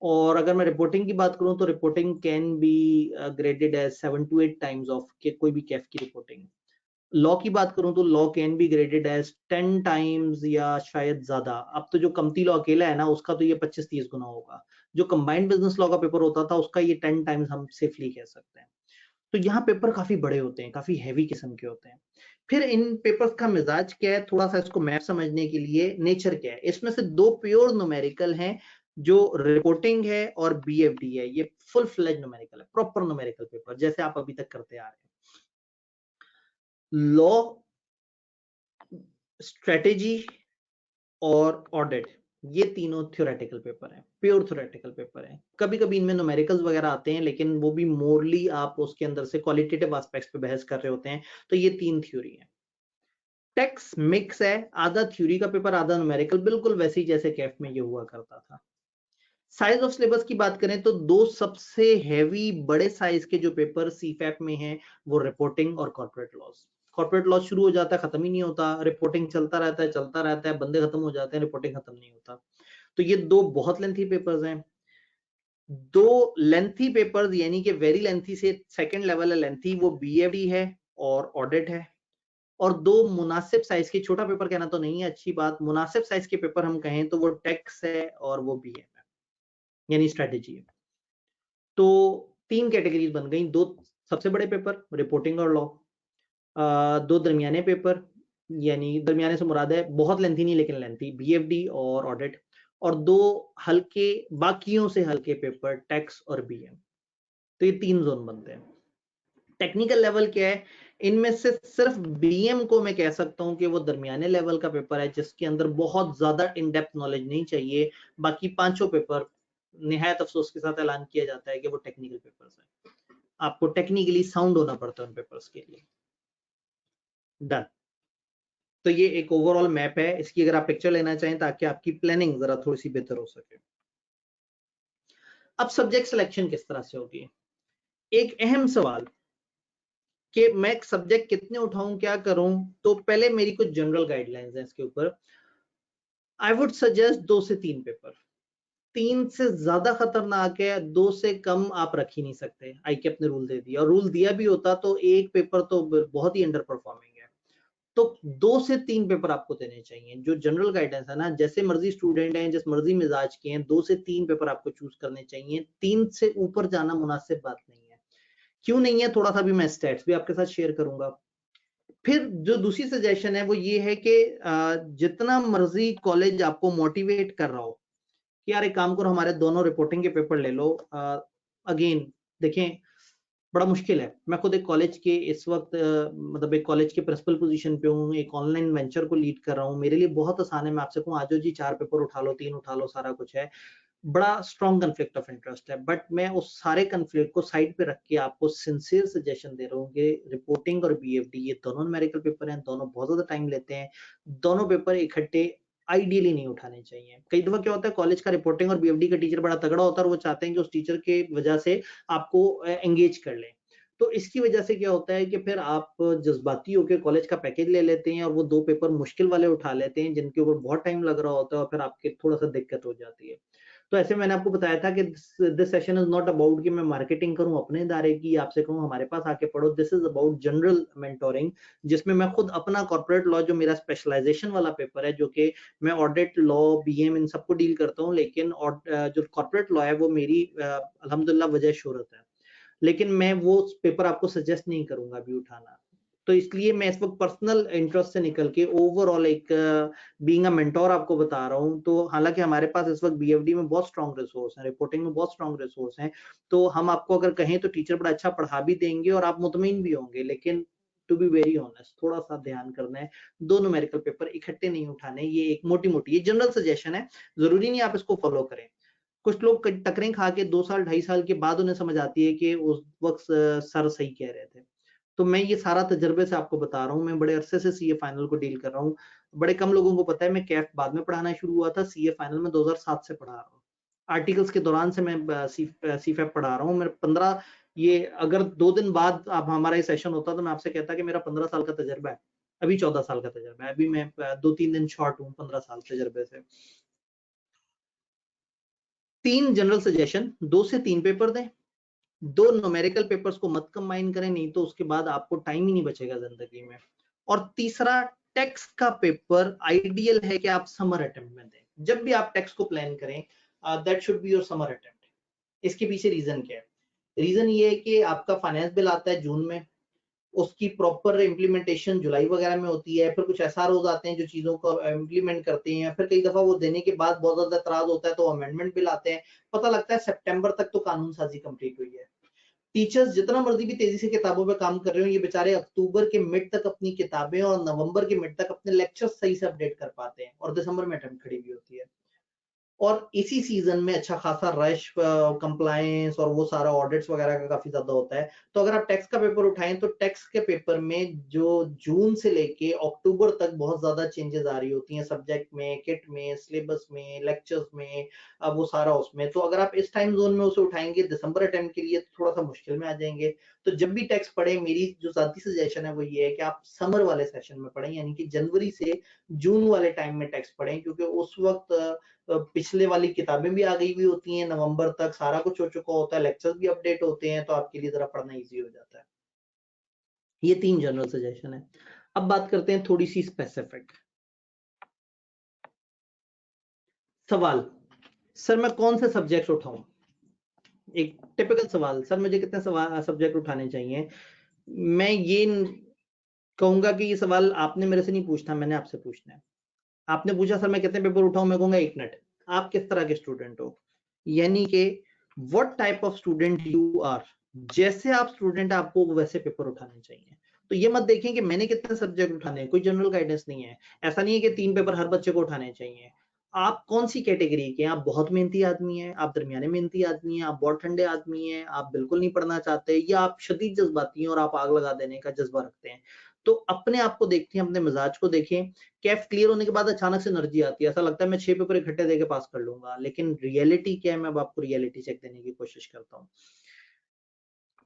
और अगर मैं रिपोर्टिंग की बात करूं तो reporting can be graded as 7 to 8 times of के कोई भी कैफ की रिपोर्टिंग। लॉ की बात करूं तो law can be graded as 10 times या शायद ज्यादा। अब तो जो कमती लॉ अकेला है ना, उसका तो ये 25-30 गुना होगा। जो कंबाइंड बिजनेस लॉ का पेपर होता था उसका ये 10 टाइम्स हम सेफली कह सकते हैं। तो यहाँ पेपर काफी बड़े होते हैं, काफी हैवी किस्म के होते हैं। फिर इन पेपर्स का मिजाज क्या है, थोड़ा सा इसको मैप समझने के लिए नेचर क्या है। इसमें से 2 प्योर न्यूमेरिकल हैं, जो रिपोर्टिंग है और बीएफडी है। ये फुल फ्लेज न्यूमेरिकल है, प्रॉपर न्यूमेरिकल पेपर जैसे आप अभी तक करते आ रहे हैं। लॉ, स्ट्रेटेजी और ऑडिट, ये तीनों थ्योरेटिकल पेपर हैं, प्योर थ्योरेटिकल पेपर हैं। कभी कभी इनमें न्यूमेरिकल्स वगैरह आते हैं, लेकिन वो भी मोरली आप उसके अंदर से क्वालिटेटिव एस्पेक्ट्स पे बहस कर रहे होते हैं। तो ये 3 थ्योरी है। टेक्स मिक्स है, आधा थ्योरी का पेपर आधा न्यूमेरिकल, बिल्कुल वैसे ही जैसे कैफ में ये हुआ करता था। साइज ऑफ सिलेबस की बात करें तो 2 सबसे हैवी बड़े साइज के जो पेपर सीफैप में हैं वो रिपोर्टिंग और कॉर्पोरेट लॉज। कॉर्पोरेट लॉज शुरू हो जाता है, खत्म ही नहीं होता, रिपोर्टिंग चलता रहता है, बंदे खत्म हो जाते हैं, रिपोर्टिंग खत्म नहीं होता। तो ये 2 बहुत लेंथी पेपर्स हैं। दो लेंथी पेपर्स यानी कि वेरी लेंथी से सेकंड लेवल है लेंथी, वो बीएफडी है और ऑडिट है, और दो मुनासिब साइज के, छोटा पेपर कहना तो नहीं है अच्छी बात, मुनासिब साइज के पेपर हम कहें तो वो टैक्स है और वो बीएम है यानी स्ट्रेटेजी है। तो 3 कैटेगरीज बन गई, 2 सबसे बड़े पेपर रिपोर्टिंग और लॉ, 2 दरमियाने पेपर, यानी दरमियाने से मुराद है बहुत लेंथी नहीं लेकिन लेंथी, बीएफडी और ऑडिट, और 2 हल्के बाकियों से हल्के पेपर टैक्स और बीएम। तो ये 3 जोन बनते हैं। टेक्निकल लेवल क्या है, इनमें से सिर्फ बीएम को मैं कह सकता हूं कि वो दरमियाने लेवल का पेपर है जिसके अंदर बहुत ज्यादा इन डेप्थ नॉलेज नहीं चाहिए। बाकी पांचों पेपर निहायत अफसोस के साथ ऐलान किया जाता है कि वो टेक्निकल पेपर्स हैं, आपको टेक्निकली साउंड होना पड़ता है उन पेपर्स के लिए। डन। तो ये एक ओवरऑल मैप है, इसकी अगर आप पिक्चर लेना चाहें ताकि आपकी प्लानिंग जरा थोड़ी सी बेहतर हो सके। अब सब्जेक्ट सिलेक्शन किस तरह से होगी, एक अहम सवाल कि मैं सब्जेक्ट कितने उठाऊं क्या करूं, तो पहले मेरी कुछ जनरल गाइडलाइंस हैं इसके ऊपर। आई वुड सजेस्ट 2 से 3 पेपर, 3 से ज्यादा खतरनाक है, 2 से कम आप रख ही नहीं सकते। आईकेप ने रूल दे दिया, और रूल दिया भी होता तो एक पेपर तो बहुत ही अंडर परफॉर्मिंग है। तो 2 से 3 पेपर आपको देने चाहिए, जो जनरल गाइडेंस है ना, जैसे मर्जी स्टूडेंट हैं, जिस मर्जी मिजाज के हैं, 2 से 3 पेपर आपको चूज करने चाहिए। 3 से ऊपर जाना मुनासिब बात नहीं है। क्यों नहीं है, थोड़ा सा भी मैं स्टैट्स भी आपके साथ शेयर करूंगा। फिर जो दूसरी सजेशन है वो ये है कि जितना मर्जी कॉलेज आपको मोटिवेट कर रहा हो कि यार एक काम करो हमारे दोनों रिपोर्टिंग के पेपर ले लो, अगेन देखें बड़ा मुश्किल है। मैं खुद एक कॉलेज के इस वक्त मतलब एक कॉलेज के प्रिंसिपल पोजीशन पे हूँ, एक ऑनलाइन वेंचर को लीड कर रहा हूँ। मेरे लिए बहुत आसान है, मैं आपसे कहूँ आज जी 4 पेपर उठा लो, 3 उठा लो, सारा कुछ है। बड़ा स्ट्रॉन्ग कन्फ्लिक्ट ऑफ इंटरेस्ट है, बट मैं उस सारे कन्फ्लिक्ट को साइड पे रख के आपको सिंसियर सजेशन दे रहा हूँ कि रिपोर्टिंग और बीएफडी ये दोनों न्यूमेरिकल पेपर हैं, दोनों बहुत ज्यादा टाइम लेते हैं, दोनों पेपर इकट्ठे आइडियली नहीं उठाने चाहिए। कई दफा क्या होता है, कॉलेज का रिपोर्टिंग और बीएफडी का टीचर बड़ा तगड़ा होता है और वो चाहते हैं कि उस टीचर के वजह से आपको एंगेज कर लें। तो इसकी वजह से क्या होता है कि फिर आप जज्बाती होकर कॉलेज का पैकेज ले लेते हैं और वो 2 पेपर मुश्किल वाले उठा लेते हैं जिनके ऊपर बहुत टाइम लग रहा होता है, और फिर आपके थोड़ा सा दिक्कत हो जाती है। तो ऐसे मैंने आपको बताया था कि this session is not about कि मैं मार्केटिंग करूं अपने इदारे की, आपसे कहूं हमारे पास आके पढ़ो। This is about general mentoring, जिसमें मैं खुद अपना कॉर्पोरेट लॉ जो मेरा स्पेशलाइजेशन वाला पेपर है, जो कि मैं ऑडिट लॉ बीएम इन सबको डील करता हूं, लेकिन जो कॉर्पोरेट लॉ है वो मेरी अल्हम्दुलिल्लाह वजह शोहरत है, लेकिन मैं वो पेपर आपको सजेस्ट नहीं करूंगा अभी उठाना। तो इसलिए मैं इस वक्त पर्सनल इंटरेस्ट से निकल के ओवरऑल एक बीइंग अ मेंटोर आपको बता रहा हूं। तो हालांकि हमारे पास इस वक्त बीएफडी में बहुत स्ट्रॉन्ग रिसोर्स हैं, रिपोर्टिंग में बहुत स्ट्रॉन्ग रिसोर्स हैं, तो हम आपको अगर कहें तो टीचर बड़ा अच्छा पढ़ा भी देंगे और आप मुतमईन भी होंगे, लेकिन टू बी वेरी ऑनेस्ट थोड़ा सा ध्यान करना है, 2 न्यूमेरिकल पेपर इकट्ठे नहीं उठाने। ये एक मोटी मोटी ये जनरल सजेशन है, जरूरी नहीं आप इसको फॉलो करें। कुछ लोग टकरें खा के 2 साल 2.5 साल के बाद उन्हें समझ आती है कि उस वक्त सर सही कह रहे थे। तो मैं ये सारा तजर्बे से आपको बता रहा हूँ, मैं बड़े अरसे से सीए फाइनल को डील कर रहा हूँ। बड़े कम लोगों को पता है मैं कैफ बाद में पढ़ाना शुरू हुआ था, सीए फाइनल में 2007 से पढ़ा रहा हूँ। आर्टिकल्स के दौरान से मैं सीफेप पढ़ा रहा हूँ। मेरे 15 ये अगर 2 दिन बाद अब हमारा ये सेशन होता तो मैं आपसे कहता कि मेरा 15 साल का तजर्बा है, अभी 14 साल का तजर्बा है। अभी मैं 2-3 दिन शॉर्ट हूँ 15 साल तजर्बे से। 3 जनरल सजेशन, 2 से 3 पेपर दें, 2 न्यूमेरिकल पेपर्स को मत कंबाइन करें, नहीं तो उसके बाद आपको टाइम ही नहीं बचेगा जिंदगी में। और तीसरा, टेक्स्ट का पेपर आइडियल है कि आप समर अटेम्प्ट में दें। जब भी आप टेक्स्ट को प्लान करें, that should be your summer attempt. इसके पीछे रीजन क्या है? रीजन ये है कि आपका फाइनेंस बिल आता है जून में, उसकी प्रॉपर इम्प्लीमेंटेशन जुलाई वगैरह में होती है, फिर कुछ एसआरओज आते हैं जो चीजों को इम्प्लीमेंट करते हैं, फिर कई दफा वो देने के बाद बहुत ज्यादा एतराज होता है तो अमेंडमेंट बिल आते हैं, पता लगता है सितंबर तक तो कानून साजी कंप्लीट हुई है। टीचर्स जितना मर्जी भी तेजी से किताबों पे काम कर रहे हो, ये बेचारे अक्टूबर के मिड तक अपनी किताबें और नवंबर के मिड तक अपने लेक्चर्स सही से अपडेट कर पाते हैं, और दिसंबर में अटेम्प्ट खड़ी भी होती है। और इसी सीजन में अच्छा खासा रश, कंप्लायंस और वो सारा ऑडिट्स वगैरह का काफी ज्यादा होता है। तो अगर आप टैक्स का पेपर उठाएं तो टैक्स के पेपर में जो जून से लेके अक्टूबर तक बहुत ज्यादा चेंजेस आ रही होती हैं, सब्जेक्ट में, किट में, सिलेबस में, लेक्चर्स में, अब वो सारा उसमें। तो अगर आप इस टाइम जोन में उसे उठाएंगे दिसंबर अटेम्प्ट के लिए तो थोड़ा सा मुश्किल में आ जाएंगे। तो जब भी टैक्स पढ़े, मेरी जो जाती सजेशन है वो ये है कि आप समर वाले सेशन में पढ़ें, यानी कि जनवरी से जून वाले टाइम में टैक्स पढ़ें, क्योंकि उस वक्त पिछले वाली किताबें भी आ गई हुई होती हैं, नवंबर तक सारा कुछ हो चुका होता है, लेक्चर्स भी अपडेट होते हैं, तो आपके लिए जरा पढ़ना इजी हो जाता है। ये 3 जनरल सजेशन है। अब बात करते हैं थोड़ी सी स्पेसिफिक। सवाल, सर मैं कौन से सब्जेक्ट उठाऊं? एक टिपिकल सवाल, सर मुझे कितने सब्जेक्ट उठाने चाहिए? मैं ये कहूंगा कि ये सवाल आपने मेरे से नहीं पूछना, मैंने आपसे पूछना है। आपने पूछा सर मैं कितने पेपर उठाऊं, मैं कहूंगा 1 मिनट। आप किस तरह के स्टूडेंट हो, यानी कि what type of student you are. जैसे आप स्टूडेंट, आपको वैसे पेपर उठाने चाहिए। तो ये मत देखें कि मैंने कितने सब्जेक्ट उठाने हैं, कोई जनरल गाइडेंस नहीं है। ऐसा नहीं है कि 3 पेपर हर बच्चे को उठाने चाहिए। आप कौन सी कैटेगरी के हैं? आप बहुत मेहनती आदमी हैं, आप दरमियाने मेहनती आदमी हैं, आप बहुत ठंडे आदमी हैं, आप बिल्कुल नहीं पढ़ना चाहते, या आप शदीद जज्बाती हैं और आप आग लगा देने का जज्बा रखते हैं। तो अपने आप को देखते हैं, अपने मिजाज को देखें। कैफ क्लियर होने के बाद अचानक से एनर्जी आती है, ऐसा लगता है मैं 6 पेपर इकट्ठे देके पास कर लूंगा, लेकिन रियलिटी क्या है, मैं अब आपको रियलिटी चेक देने की कोशिश करता हूँ।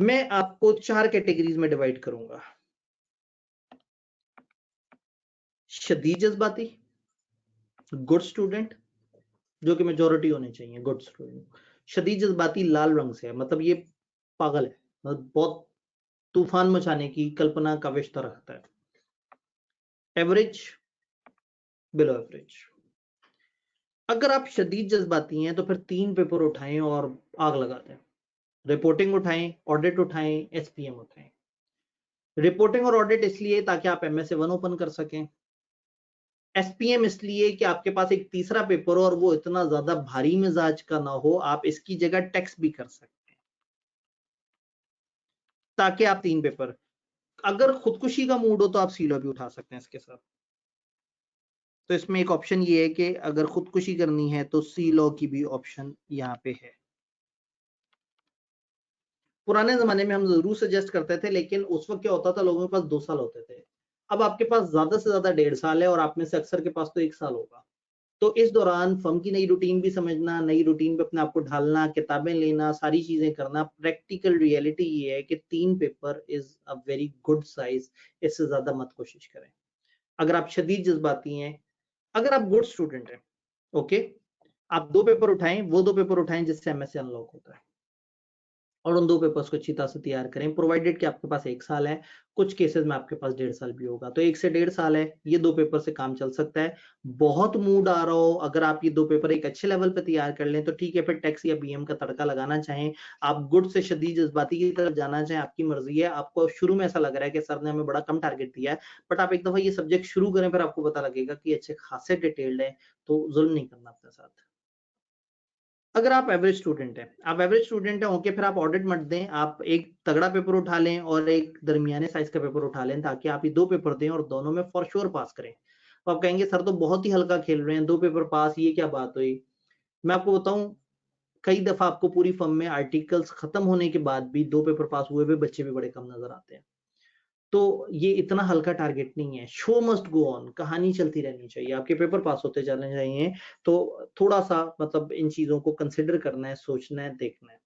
मैं आपको 4 कैटेगरीज में डिवाइड करूंगा। शदीद जज्बाती, गुड स्टूडेंट, जो कि मेजोरिटी होने चाहिए गुड स्टूडेंट। शदीद जज्बाती लाल रंग से है, मतलब ये पागल है, मतलब बहुत तूफान मचाने की कल्पना का विश्ता रखता है। Average, below average. अगर आप शदीद जज्बाती हैं तो फिर 3 पेपर उठाएं और आग लगा दें। रिपोर्टिंग उठाएं, ऑडिट उठाएं, एसपीएम उठाएं। रिपोर्टिंग और ऑडिट इसलिए ताकि आप एमएसए 1 ओपन कर सकें। एसपीएम इसलिए कि आपके पास एक तीसरा पेपर हो और वो इतना ज्यादा भारी मिजाज का ना हो, आप इसकी जगह टैक्स भी कर सकते हैं, ताकि आप 3 पेपर। अगर खुदकुशी का मूड हो तो आप सीलो भी उठा सकते हैं इसके साथ। तो इसमें एक ऑप्शन ये है कि अगर खुदकुशी करनी है तो सी लॉ की भी ऑप्शन यहाँ पे है। पुराने जमाने में हम जरूर सजेस्ट करते थे, लेकिन उस वक्त क्या होता था, लोगों के पास 2 साल होते थे। अब आपके पास ज्यादा से ज्यादा 1.5 साल है और आप में से अक्सर के पास तो 1 साल होगा। तो इस दौरान फर्म की नई रूटीन भी समझना, नई रूटीन पे अपने आप को ढालना, किताबें लेना, सारी चीजें करना। प्रैक्टिकल रियलिटी ये है कि 3 paper is a very good size, इससे ज्यादा मत कोशिश करें। अगर आप शदीद जज्बाती हैं, अगर आप गुड स्टूडेंट हैं, ओके, आप 2 पेपर उठाएं, वो 2 पेपर उठाएं जिससे एमएससी अनलॉक होता है, और उन 2 पेपर्स को अच्छी तरह से तैयार करें, प्रोवाइडेड कि आपके पास 1 साल है। कुछ केसेस में आपके पास 1.5 साल भी होगा, तो 1 से 1.5 साल है, ये 2 पेपर से काम चल सकता है। बहुत मूड आ रहा हो, अगर आप ये 2 पेपर एक अच्छे लेवल पे तैयार कर लें तो ठीक है, फिर टैक्स या बीएम का तड़का लगाना चाहें, आप गुड से शदीद जज्बाती की तरफ जाना चाहें, आपकी मर्जी है। आपको शुरू में ऐसा लग रहा है कि सर ने हमें बड़ा कम टारगेट दिया है, बट आप एक दफा ये सब्जेक्ट शुरू करें, फिर आपको पता लगेगा कि अच्छे खासे डिटेल्ड है, तो जुल्म नहीं करना अपने साथ। अगर आप एवरेज स्टूडेंट हैं, आप एवरेज स्टूडेंट हैं, ओके, फिर आप ऑडिट मत दें, आप एक तगड़ा पेपर उठा लें और एक दरमियाने साइज का पेपर उठा लें, ताकि आप ये 2 पेपर दें और दोनों में फॉर श्योर पास करें। तो आप कहेंगे सर तो बहुत ही हल्का खेल रहे हैं, 2 पेपर पास, ये क्या बात हुई? मैं आपको बताऊं, कई दफा आपको पूरी फर्म में आर्टिकल्स खत्म होने के बाद भी 2 पेपर पास हुए हुए बच्चे भी बड़े कम नजर आते हैं। तो ये इतना हल्का टारगेट नहीं है, शो मस्ट गो ऑन, कहानी चलती रहनी चाहिए, आपके पेपर पास होते जाने चाहिए। तो थोड़ा सा मतलब इन चीजों को कंसिडर करना है, सोचना है, देखना है।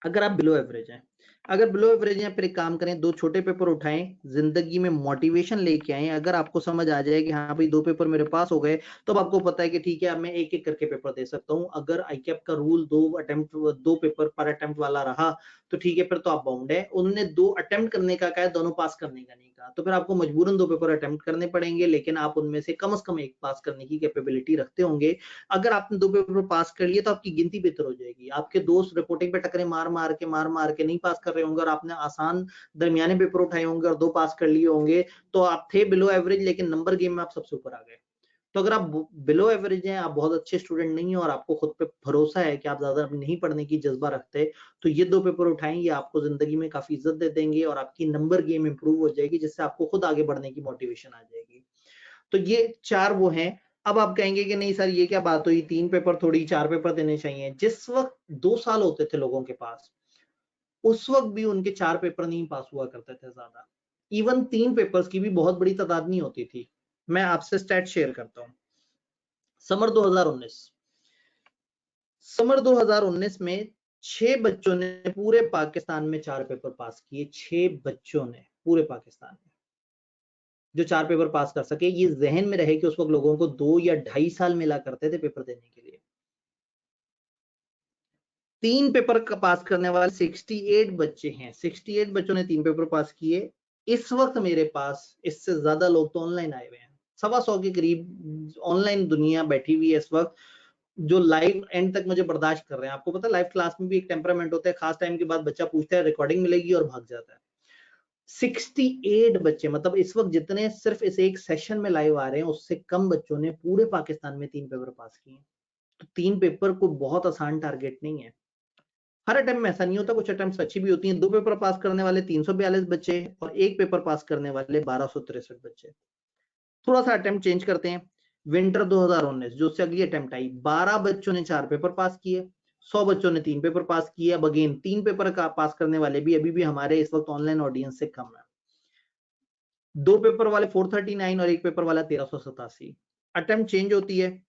अगर आप बिलो एवरेज हैं, अगर बिलो एवरेज हैं, फिर एक काम करें, 2 छोटे पेपर उठाएं, जिंदगी में मोटिवेशन लेके आए। अगर आपको समझ आ जाए कि हाँ भाई 2 पेपर मेरे पास हो गए, तो अब आपको पता है कि ठीक है, अब मैं एक एक करके पेपर दे सकता हूं। अगर आईकैप का रूल 2 पेपर पर अटेम्प्ट वाला रहा तो ठीक है, फिर तो आप बाउंड है। उन्होंने 2 अटेम्प्ट करने का कहा है, दोनों पास करने का नहीं कहा, तो फिर आपको मजबूरन 2 पेपर अटेम्प्ट करने पड़ेंगे, लेकिन आप उनमें से कम एक पास करने की कैपेबिलिटी रखते होंगे। अगर आपने 2 पेपर पास कर लिए तो आपकी गिनती बेहतर हो जाएगी। आपके दोस्त रिपोर्टिंग पे टकरे मार के नहीं पास कर रहे होंगे, और आपने आसान दरमियाने पेपर उठाए होंगे और 2 पास कर लिए होंगे, तो आप थे बिलो एवरेज, लेकिन नंबर गेम में आप सबसे ऊपर आ गए। तो अगर आप बिलो एवरेज हैं, आप बहुत अच्छे स्टूडेंट नहीं है और आपको खुद पे भरोसा है कि आप ज्यादा नहीं पढ़ने की जज्बा रखते, तो ये 2 पेपर उठाएं, ये आपको जिंदगी में काफी इज्जत दे देंगे और आपकी नंबर गेम इंप्रूव हो जाएगी, जिससे आपको खुद आगे बढ़ने की मोटिवेशन आ जाएगी। तो ये 4 वो हैं। अब आप कहेंगे कि नहीं सर ये क्या बात हुई, 3 पेपर थोड़ी 4 पेपर देने चाहिए। जिस वक्त 2 साल होते थे लोगों के पास, उस वक्त भी उनके 4 पेपर नहीं पास हुआ करते थे ज्यादा। इवन 3 पेपर्स की भी बहुत बड़ी तादाद नहीं होती थी। मैं आपसे स्टैट शेयर करता हूं। समर 2019, समर 2019 में 6 बच्चों ने पूरे पाकिस्तान में 4 पेपर पास किए, 6 बच्चों ने पूरे पाकिस्तान में। जो 4 पेपर पास कर सके। ये जहन में रहे कि उस वक्त लोगों को 2 या 2.5 साल मिला करते थे पेपर देने के लिए। 3 पेपर का पास करने वाले 68 बच्चे हैं। 68 बच्चों ने 3 पेपर पास किए। इस वक्त मेरे पास इससे ज्यादा लोग तो ऑनलाइन आए हुए हैं, 125 के करीब ऑनलाइन दुनिया बैठी हुई है इस वक्त, जो लाइव एंड तक मुझे बर्दाश्त कर रहे हैं। आपको पता है लाइव क्लास में भी एक टेम्परामेंट होता है, खास टाइम के बाद बच्चा पूछता है रिकॉर्डिंग मिलेगी और भाग जाता है। 68 बच्चे, मतलब इस वक्त जितने सिर्फ इस एक सेशन में लाइव आ रहे हैं उससे कम बच्चों ने पूरे पाकिस्तान में 3 पेपर पास किए। तो 3 पेपर को बहुत आसान टारगेट नहीं है। हर अटेम्प्ट में ऐसा नहीं होता, कुछ अटेम्प्ट अच्छी भी होती हैं। 2 पेपर पास करने वाले 342 बच्चे और 1 पेपर पास करने वाले 1263 बच्चे। थोड़ा सा अटेम्प्ट चेंज करते हैं। विंटर 2019 जो उससे अगली अटेम्प्ट आई, 12 बच्चों ने 4 पेपर पास किए, 100 बच्चों ने 3 पेपर पास किए। अब अगेन 3 पेपर का पास करने वाले भी अभी भी हमारे इस वक्त ऑनलाइन ऑडियंस से कम है। 2 पेपर वाले 439 और 1 पेपर वाला 1387। अटेम्प्ट चेंज होती है।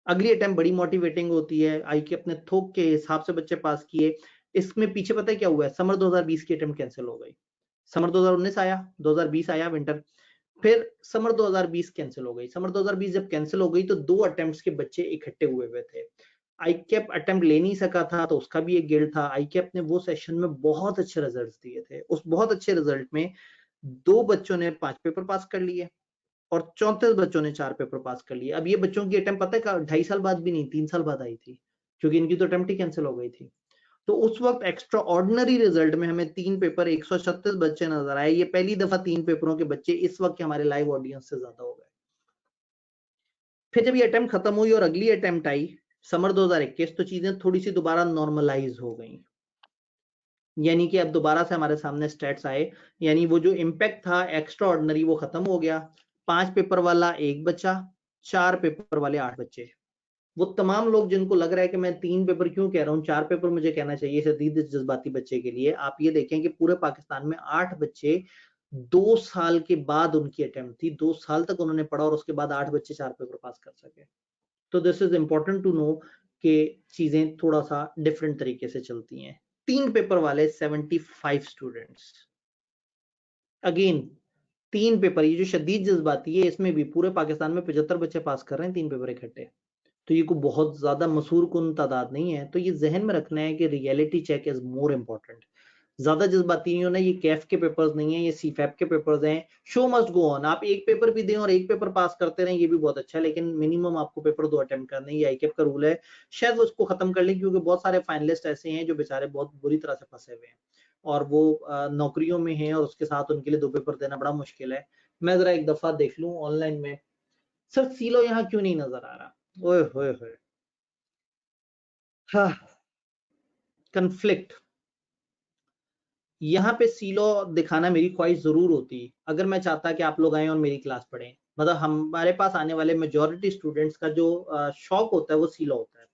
अगली अटेम्प्ट बड़ी मोटिवेटिंग होती है, आई के अपने थोक के हिसाब से बच्चे पास किए। इसमें पीछे पता है क्या हुआ है, समर 2020 की अटेम्प्ट कैंसिल हो गई। समर 2019 आया, 2020 आया विंटर, फिर समर 2020 कैंसिल हो गई। समर 2020 जब कैंसिल हो गई तो 2 अटेम्प्ट्स के बच्चे इकट्ठे हुए थे। आईकेप अटेम्प्ट ले नहीं सका था तो उसका भी एक गिल्ट था। आईकेप ने वो सेशन में बहुत अच्छे रिजल्ट्स दिए थे। उस बहुत अच्छे रिजल्ट में 2 बच्चों ने 5 पेपर पास कर लिए और 34 बच्चों ने 4 पेपर पास कर लिए। अब ये बच्चों की अटेम्प्ट पता है 2.5 साल बाद भी नहीं, 3 साल बाद आई थी, क्योंकि इनकी तो अटेम्प्ट ही कैंसिल हो गई थी। तो उस वक्त एक्स्ट्रा ऑर्डिनरी रिजल्ट में हमें 3 पेपर 136 बच्चे नजर आए। ये पहली दफा 3 पेपरों के बच्चे इस वक्त के हमारे लाइव ऑडियंस से ज्यादा हो गए। फिर जब ये अटेम्प्ट खत्म हुई और अगली अटेम्प्ट आई समर 2021, तो चीजें थोड़ी सी दोबारा नॉर्मलाइज हो गई। यानी कि अब दोबारा से हमारे सामने स्टेट्स आए, यानी वो जो इम्पैक्ट था एक्स्ट्रा ऑर्डिनरी वो खत्म हो गया। 5 पेपर वाला 1 बच्चा, 4 पेपर वाले 8 बच्चे। वो तमाम लोग जिनको लग रहा है कि मैं 3 पेपर क्यों कह रहा हूँ, 4 पेपर मुझे कहना चाहिए शदीद जज्बाती बच्चे के लिए, आप ये देखें कि पूरे पाकिस्तान में 8 बच्चे 2 साल के बाद उनकी अटेम्प्ट थी, 2 साल तक उन्होंने पढ़ा और उसके बाद 8 बच्चे 4 पेपर पास कर सके। तो this is important to know कि चीजें थोड़ा सा डिफरेंट तरीके से चलती हैं। 3 पेपर वाले 75 स्टूडेंट्स, अगेन 3 पेपर, ये जो शदीद जज्बाती है इसमें भी पूरे पाकिस्तान में 75 बच्चे पास कर रहे हैं 3 पेपर इकट्ठे। तो ये कोई बहुत ज्यादा मसूर कुन तादाद नहीं है। तो ये जहन में रखना है कि reality check is more important. ज्यादा जज्बाती नहीं होना। ये कैफ के पेपर्स नहीं है, ये सीफैप के पेपर्स हैं। Show must go on. आप एक पेपर भी दें और एक पेपर पास करते रहें ये भी बहुत अच्छा है, लेकिन मिनिमम आपको पेपर 2 अटेम्प्ट करने, ये आईकेप का रूल है। शायद वो उसको खत्म कर लें, क्योंकि बहुत सारे फाइनलिस्ट ऐसे हैं जो बेचारे बहुत बुरी तरह से फंसे हुए हैं और वो नौकरियों में हैं और उसके साथ उनके लिए 2 पेपर देना बड़ा मुश्किल है। मैं जरा एक दफा देख लूं ऑनलाइन में, सर सीलो यहाँ क्यों नहीं नजर आ रहा। ओए होए होए, हाँ, कन्फ्लिक्ट। यहाँ पे सीलो दिखाना मेरी ख्वाहिश जरूर होती अगर मैं चाहता कि आप लोग आए और मेरी क्लास पढ़ें। मतलब हमारे पास आने वाले मेजोरिटी स्टूडेंट्स का जो शौक होता है वो सीलो होता है,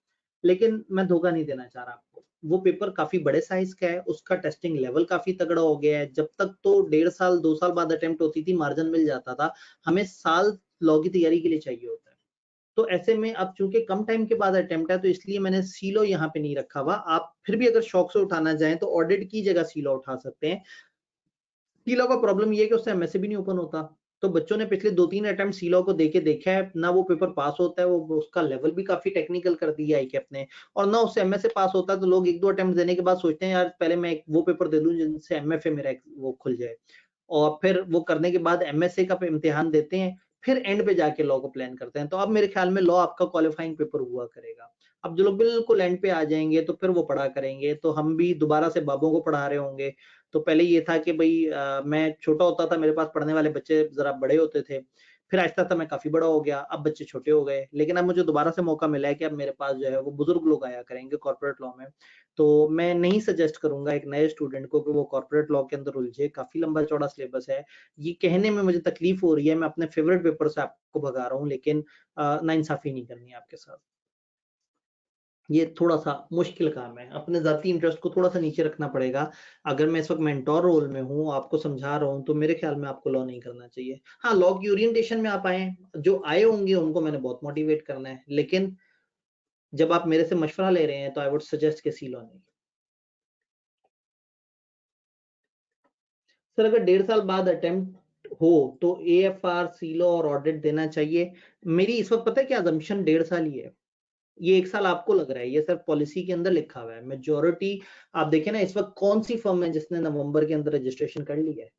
लेकिन मैं धोखा नहीं देना चाह रहा आपको। वो पेपर काफी बड़े साइज का है, उसका टेस्टिंग लेवल काफी तगड़ा हो गया है। जब तक तो 1.5 साल 2 साल बाद अटेम्प्ट होती थी मार्जिन मिल जाता था, हमें साल लॉ की तैयारी के लिए चाहिए होता है। तो ऐसे में अब चूंकि कम टाइम के बाद अटेम्प्ट है तो इसलिए मैंने सीलो यहाँ पे नहीं रखा हुआ। आप फिर भी अगर शौक से उठाना चाहें तो ऑडिट की जगह सीलो उठा सकते हैं। सीलो का प्रॉब्लम ये है कि उससे एमएसए भी नहीं ओपन होता। तो बच्चों ने पिछले 2-3 अटेम्प्ट सीलो को देके देखा है ना, वो पेपर पास होता है, वो उसका लेवल भी काफी टेक्निकल कर दिया है आईकेप ने, और ना उससे एमएसए पास होता है। तो लोग 1-2 अटेम्प्ट देने के बाद सोचते हैं यार पहले मैं वो पेपर दे दूं जिनसे एमएफए मेरा वो खुल जाए, और फिर वो करने के बाद एमएसए का इम्तिहान देते हैं, फिर एंड पे जाके लॉ को प्लान करते हैं। तो अब मेरे ख्याल में लॉ आपका क्वालिफाइंग पेपर हुआ करेगा। अब जो लोग बिल्कुल एंड पे आ जाएंगे तो फिर वो पढ़ा करेंगे, तो हम भी दोबारा से बाबों को पढ़ा रहे होंगे। तो पहले ये था कि भाई मैं छोटा होता था, मेरे पास पढ़ने वाले बच्चे जरा बड़े होते थे, फिर आहिस्ता आहिस्ता मैं काफी बड़ा हो गया, अब बच्चे छोटे हो गए। लेकिन अब मुझे दोबारा से मौका मिला है कि अब मेरे पास जो है वो बुजुर्ग लोग आया करेंगे कॉर्पोरेट लॉ में। तो मैं नहीं सजेस्ट करूंगा एक नए स्टूडेंट को कि वो कॉर्पोरेट लॉ के अंदर उलझे, काफी लंबा चौड़ा सिलेबस है। ये कहने में मुझे तकलीफ हो रही है, मैं अपने फेवरेट पेपर से आपको भगा रहा हूँ, लेकिन नाइंसाफी नहीं करनी है आपके साथ। ये थोड़ा सा मुश्किल काम है, अपने जाती इंटरेस्ट को थोड़ा सा नीचे रखना पड़ेगा। अगर मैं इस वक्त मेंटोर रोल में हूँ, आपको समझा रहा हूँ, तो मेरे ख्याल में आपको लॉ नहीं करना चाहिए। हाँ, लॉ की ओरिएंटेशन में आप आए, जो आए होंगे उनको मैंने बहुत मोटिवेट करना है, लेकिन जब आप मेरे से मशवरा ले रहे हैं तो आई वुड सजेस्ट कि सी लॉ नहीं। सर अगर 1.5 साल बाद अटेम्प्ट हो तो AFR, सीलो और ऑडिट देना चाहिए। मेरी इस वक्त पता है क्या assumption 1.5 साल ही है। ये 1 साल आपको लग रहा है, ये सिर्फ पॉलिसी के अंदर लिखा हुआ है। मेजॉरिटी आप देखें ना, इस वक्त कौन सी फर्म है जिसने नवंबर के अंदर रजिस्ट्रेशन कर ली है?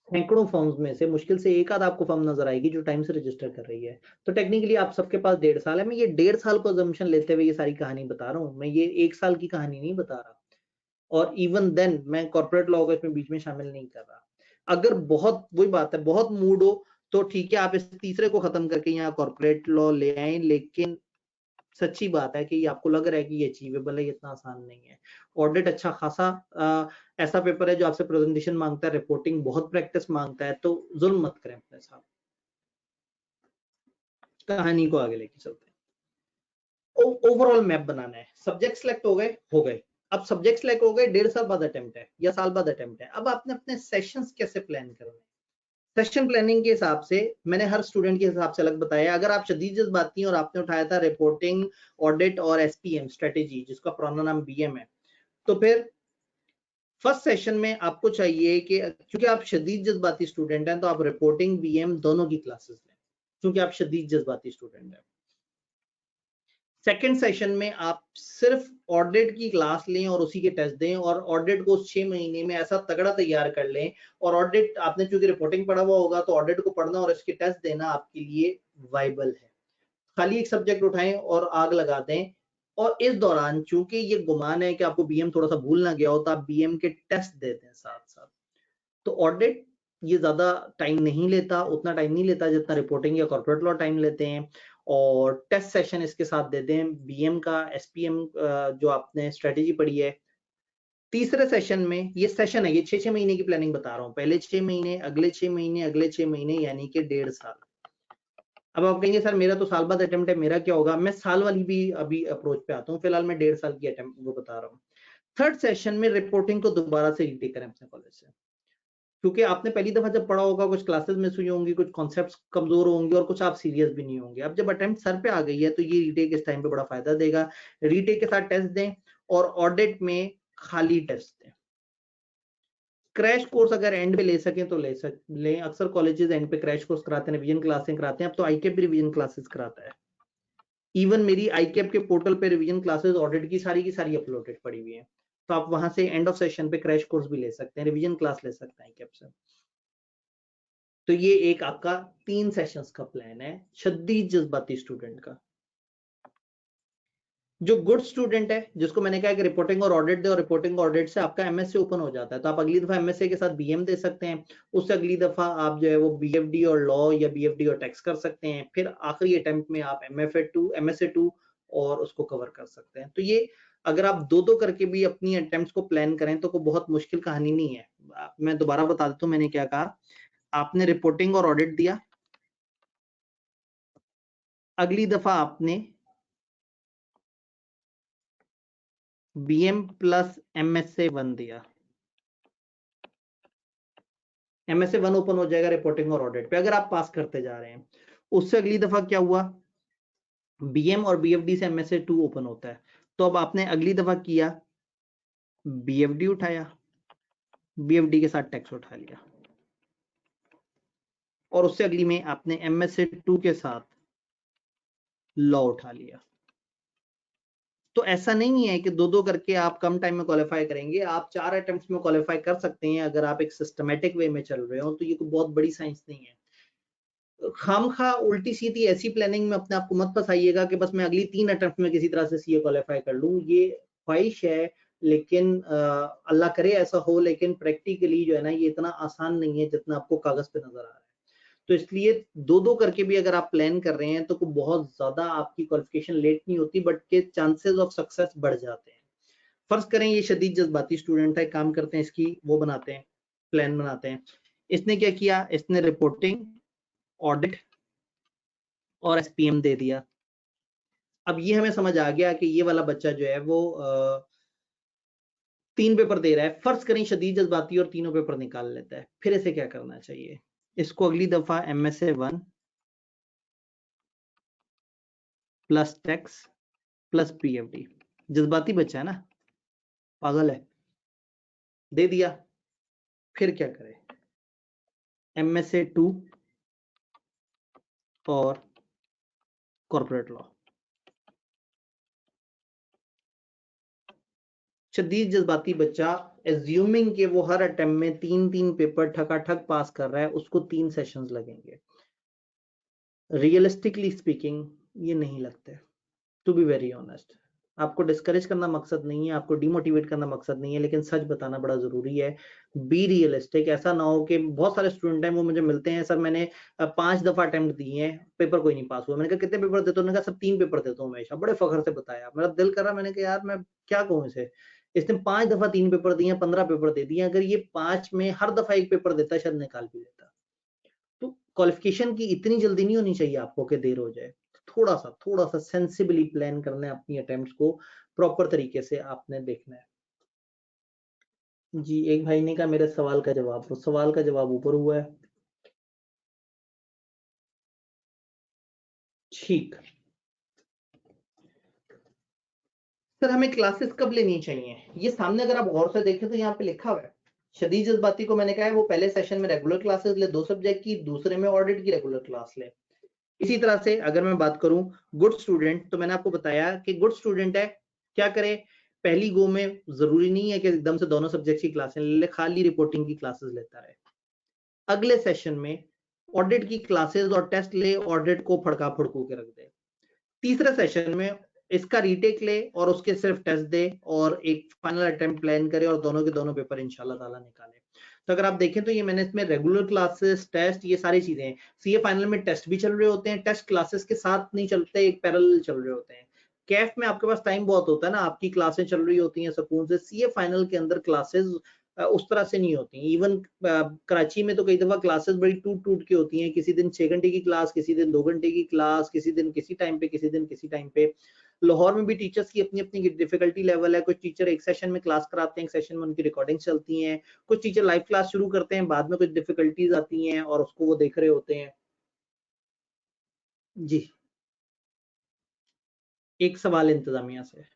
सैकड़ों फर्म्स में से मुश्किल से एक आध आपको फर्म नजर आएगी जो टाइम से रजिस्टर कर रही है। तो टेक्निकली आप सबके पास 1.5 साल है। मैं ये 1.5 साल को assumption लेते हुए ये सारी कहानी बता रहा हूँ, मैं ये 1 साल की कहानी नहीं बता रहा। और इवन देन मैं कॉर्पोरेट लॉ को इसमें बीच में शामिल नहीं कर रहा। अगर बहुत, वही बात है, बहुत मूड हो तो ठीक है, आप इस तीसरे को खत्म करके यहाँ कॉर्पोरेट लॉ ले आए, लेकिन सच्ची बात है कि आपको लग रहा है कि ये अचीवेबल है, ये इतना आसान नहीं है। ऑडिट अच्छा खासा ऐसा पेपर है जो आपसे प्रेजेंटेशन मांगता है, रिपोर्टिंग बहुत प्रैक्टिस मांगता है, तो जुल्म मत करें अपने साथ। कहानी को आगे लेके चलते हैं। ओवरऑल मैप बनाना है। सब्जेक्ट सेलेक्ट हो गए। अब सब्जेक्ट सेलेक्ट हो गए, 1.5 साल बाद अटेम्प्ट है या साल बाद अटेम्प्ट है। अब आपने अपने सेशंस कैसे प्लान करने हैं? सेशन प्लानिंग के हिसाब से मैंने हर स्टूडेंट के हिसाब से अलग बताया। अगर आप शदीद जज्बाती हैं और आपने उठाया था रिपोर्टिंग, ऑडिट और SPM स्ट्रेटेजी, जिसका पुराना नाम BM है, तो फिर फर्स्ट सेशन में आपको चाहिए कि क्योंकि आप शदीद जज्बाती स्टूडेंट हैं तो आप रिपोर्टिंग BM दोनों की क्लासेस लें, क्योंकि आप शदीद जज्बाती स्टूडेंट हैं। सेकेंड सेशन में आप सिर्फ ऑडिट की क्लास लें और उसी के टेस्ट दें, और ऑडिट को 6 महीने में ऐसा तगड़ा तैयार कर लें। और ऑडिट आपने चूंकि रिपोर्टिंग पढ़ा हुआ होगा तो ऑडिट को पढ़ना और इसके टेस्ट देना आपके लिए वाइबल है। खाली एक सब्जेक्ट उठाएं और आग लगा दें। और इस दौरान चूंकि ये गुमान है कि आपको BM थोड़ा सा भूल ना गया हो, तो आप BM के टेस्ट देते हैं साथ साथ। तो ऑडिट ये ज्यादा टाइम नहीं लेता, उतना टाइम नहीं लेता जितना रिपोर्टिंग या कॉर्पोरेट लॉ टाइम लेते हैं। और टेस्ट सेशन इसके साथ दे दें, BM का, SPM जो आपने स्ट्रेटेजी पढ़ी है। तीसरे सेशन में, ये सेशन है, ये 6-6 महीने की प्लानिंग बता रहा हूँ, पहले 6 महीने, अगले 6 महीने, अगले 6 महीने, यानी कि 1.5 साल। अब आप कहेंगे सर मेरा तो साल बाद अटेम्प्ट है, मेरा क्या होगा? मैं साल वाली भी अभी अप्रोच पे आता हूँ, फिलहाल मैं 1.5 साल की अटेम्प्ट वो बता रहा हूँ। थर्ड सेशन में रिपोर्टिंग को दोबारा से रीटेक करें अपने कॉलेज से, क्योंकि आपने पहली दफा जब पढ़ा होगा कुछ क्लासेस मिस हुई होंगी, कुछ कॉन्सेप्ट्स कमजोर होंगे और कुछ आप सीरियस भी नहीं होंगे। अब जब अटेम्प्ट सर पे आ गई है तो ये रीटेक इस टाइम पे बड़ा फायदा देगा। रीटेक के साथ टेस्ट दें और ऑडिट में खाली टेस्ट दें। क्रैश कोर्स अगर एंड पे ले सकें तो लें। अक्सर कॉलेजेस एंड पे क्रैश कोर्स कराते हैं, रिवीजन क्लासें कराते हैं। अब तो ICAP भी रिवीजन क्लासेस कराता है। इवन मेरी ICAP के पोर्टल पे रिवीजन क्लासेस ऑडिट की सारी अपलोडेड पड़ी हुई है, तो आप वहां से एंड ऑफ सेशन पे क्रैश कोर्स भी ले सकते हैं, रिवीजन क्लास ले सकते हैं ICAP से। तो ये एक आपका 3 सेशंस का प्लान है शदीद जज्बाती स्टूडेंट का। जो गुड स्टूडेंट है, जिसको मैंने कहा कि रिपोर्टिंग और ऑडिट दे, और रिपोर्टिंग ऑडिट से आपका MSc ओपन हो जाता है, तो आप अगली दफा MSc के साथ BM दे सकते हैं। उससे अगली दफा आप जो है वो BFD और लॉ या BFD और टैक्स कर सकते हैं। फिर आखिरी अटेम्प्ट में आप MSA2 और उसको कवर कर सकते हैं। तो ये अगर आप दो करके भी अपनी अटेम्प्ट्स को प्लान करें तो कोई बहुत मुश्किल कहानी नहीं है। मैं दोबारा बता देता हूँ मैंने क्या कहा। आपने रिपोर्टिंग और ऑडिट दिया, अगली दफा आपने BM प्लस MSA1 दिया। MSA1 ओपन हो जाएगा रिपोर्टिंग और ऑडिट पे, अगर आप पास करते जा रहे हैं। उससे अगली दफा क्या हुआ, BM और BFD से MSA2 ओपन होता है। तो अब आपने अगली दफा किया, BFD उठाया, BFD के साथ टैक्स उठा लिया, और उससे अगली में आपने MSA2 के साथ लॉ उठा लिया। तो ऐसा नहीं है कि दो करके आप कम टाइम में क्वालिफाई करेंगे, आप 4 अटेम्प्ट्स में क्वालिफाई कर सकते हैं अगर आप एक सिस्टमेटिक वे में चल रहे हो। तो ये कोई बहुत बड़ी साइंस नहीं है। खामखा उल्टी सीधी ऐसी प्लानिंग में अपने आप को मत फंसाइएगा कि बस मैं अगली 3 अटेम्प्ट में किसी तरह से CA क्वालिफाई कर लूं। ये ख्वाहिश है, लेकिन अल्लाह करे ऐसा हो, लेकिन प्रैक्टिकली जो है ना ये इतना आसान नहीं है जितना आपको कागज पे नजर आ रहा है। तो इसलिए दो करके भी अगर आप प्लान कर रहे हैं तो बहुत ज्यादा आपकी क्वालिफिकेशन लेट नहीं होती, बट के चांसेस ऑफ सक्सेस बढ़ जाते हैं। फर्ज करें ये शदीद जज्बाती स्टूडेंट है, काम करते हैं, इसकी वो बनाते हैं, प्लान बनाते हैं। इसने क्या किया, इसने रिपोर्टिंग, ऑडिट और SPM दे दिया। अब ये हमें समझ आ गया कि ये वाला बच्चा जो है वो 3 पेपर दे रहा है। फर्ज करें शदीद जज्बाती और तीनों पेपर निकाल लेता है, फिर इसे क्या करना चाहिए? इसको अगली दफा MSA1 plus tax plus BFD, जज्बाती बच्चा है ना, पागल है, दे दिया। फिर क्या करे? MSA 2 और कॉर्पोरेट लॉ। शदीद जज्बाती बच्चा एज्यूमिंग कि वो हर अटेम्प्ट में 3 पेपर ठकाठक पास कर रहा है, उसको 3 सेशंस लगेंगे। रियलिस्टिकली स्पीकिंग ये नहीं लगते, टू बी वेरी ऑनेस्ट। आपको डिस्करेज करना मकसद नहीं है, आपको डिमोटिवेट करना मकसद नहीं है, लेकिन सच बताना बड़ा जरूरी है। Be realistic. ऐसा ना हो कि बहुत सारे स्टूडेंट हैं वो मुझे मिलते हैं, सर मैंने 5 दफा अटेम्प्ट दिए हैं, पेपर कोई नहीं पास हुआ। मैंने कहा कितने पेपर देते हो? उन्होंने कहा सब 3 पेपर देता हूँ हमेशा। बड़े फखर से बताया, मेरा दिल कर रहा, मैंने कहा यार मैं क्या कहूँ इसे, इसने 5 दफा 3 पेपर दिए, 15 पेपर दे दिए, अगर ये 5 में हर दफा 1 पेपर देता शायद निकाल भी लेता। तो क्वालिफिकेशन की इतनी जल्दी नहीं होनी चाहिए आपको कि देर हो जाए। थोड़ा सा सेंसिबली प्लान करना है अपनी अटेम्प्ट्स को, प्रॉपर तरीके से आपने देखना है। जी, एक भाई ने कहा मेरे सवाल का जवाब, तो सवाल का जवाब ऊपर हुआ है। ठीक सर, हमें क्लासेस कब लेनी चाहिए? ये सामने अगर आप गौर से देखें तो यहाँ पे लिखा हुआ है, शदीद जज्बाती को मैंने कहा है वो पहले सेशन में रेगुलर क्लासेस ले 2 सब्जेक्ट की, दूसरे में ऑडिट की रेगुलर क्लास ले। इसी तरह से अगर मैं बात करूं गुड स्टूडेंट, तो मैंने आपको बताया कि गुड स्टूडेंट है क्या करे, पहली गो में जरूरी नहीं है कि एकदम से दोनों सब्जेक्ट की क्लासें ले, खाली रिपोर्टिंग की क्लासेस लेता रहे। अगले सेशन में ऑडिट की क्लासेस और टेस्ट ले, ऑडिट को फड़का फड़कू के रख दे। तीसरे सेशन में इसका रीटेक ले और उसके सिर्फ टेस्ट दे और एक फाइनल अटेम्प्ट प्लान करे और दोनों के दोनों पेपर इंशाल्लाह ताला निकाले। तो अगर आप देखें तो ये मैंने इसमें रेगुलर क्लासेस, टेस्ट, ये सारी चीजें हैं। सीए फाइनल में टेस्ट भी चल रहे होते हैं, टेस्ट क्लासेस के साथ नहीं चलते, एक पैरेलल चल रहे होते हैं। कैफ में आपके पास टाइम बहुत होता है ना, आपकी क्लासें चल रही होती हैं सुकून से। सीए फाइनल के अंदर क्लासेस उस तरह से नहीं होती। इवन कराची में तो कई दफा क्लासेस बड़ी टूट टूट के होती हैं, किसी दिन 6 घंटे की क्लास, किसी दिन 2 घंटे की क्लास, किसी दिन किसी टाइम पे, किसी दिन किसी टाइम पे। लाहौर में भी टीचर्स की अपनी अपनी डिफिकल्टी लेवल है। कुछ टीचर एक सेशन में क्लास कराते हैं, एक सेशन में उनकी रिकॉर्डिंग चलती हैं। कुछ टीचर लाइव क्लास शुरू करते हैं, बाद में कुछ डिफिकल्टीज आती हैं और उसको वो देख रहे होते हैं। जी, एक सवाल इंतजामिया से।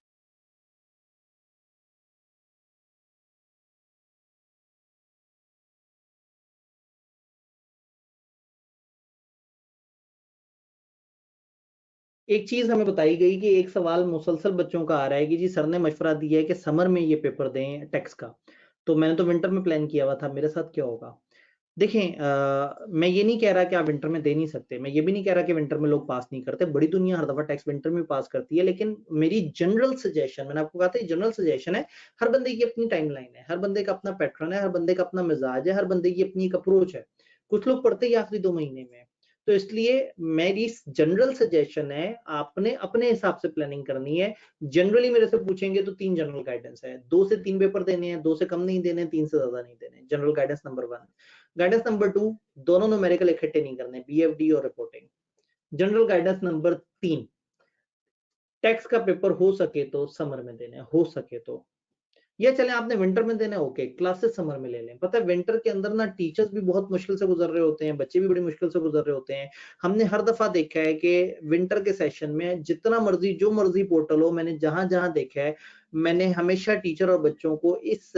एक चीज हमें बताई गई कि एक सवाल मुसलसल बच्चों का आ रहा है कि जी सर ने मशवरा दिया है कि समर में ये पेपर दें टैक्स का, तो मैंने तो विंटर में प्लान किया हुआ था, मेरे साथ क्या होगा? देखें, मैं ये नहीं कह रहा कि आप विंटर में दे नहीं सकते, मैं ये भी नहीं कह रहा कि विंटर में लोग पास नहीं करते, बड़ी दुनिया हर दफा टैक्स विंटर में पास करती है। लेकिन मेरी जनरल सजेशन, मैंने आपको कहा था जनरल सजेशन है, हर बंदे की अपनी टाइमलाइन है, हर बंदे का अपना पैटर्न है, हर बंदे का अपना मिजाज है, हर बंदे की अपनी एक अप्रोच है। कुछ लोग पढ़ते ही आखिरी 2 महीने में। तो इसलिए मेरी जनरल सजेशन है आपने अपने हिसाब से प्लानिंग करनी है। जनरली मेरे से पूछेंगे तो 3 जनरल गाइडेंस है, 2 से 3 पेपर देने हैं, 2 से कम नहीं देने, 3 से ज्यादा नहीं देने। General guidance number 1। Guidance number 2, दोनों न्यूमेरिकल इकट्ठे नहीं करने, बीएफडी और reporting. General guidance number 3, tax का पेपर हो सके तो समर में देने, हो सके तो। ये चले आपने विंटर में देना, ओके, क्लासेस समर में ले लें। पता है विंटर के अंदर ना टीचर्स भी बहुत मुश्किल से गुजर रहे होते हैं, बच्चे भी बड़ी मुश्किल से गुजर रहे होते हैं। हमने हर दफा देखा है कि विंटर के सेशन में जितना मर्जी जो मर्जी पोर्टल हो, मैंने जहां जहां देखा है, मैंने हमेशा टीचर और बच्चों को इस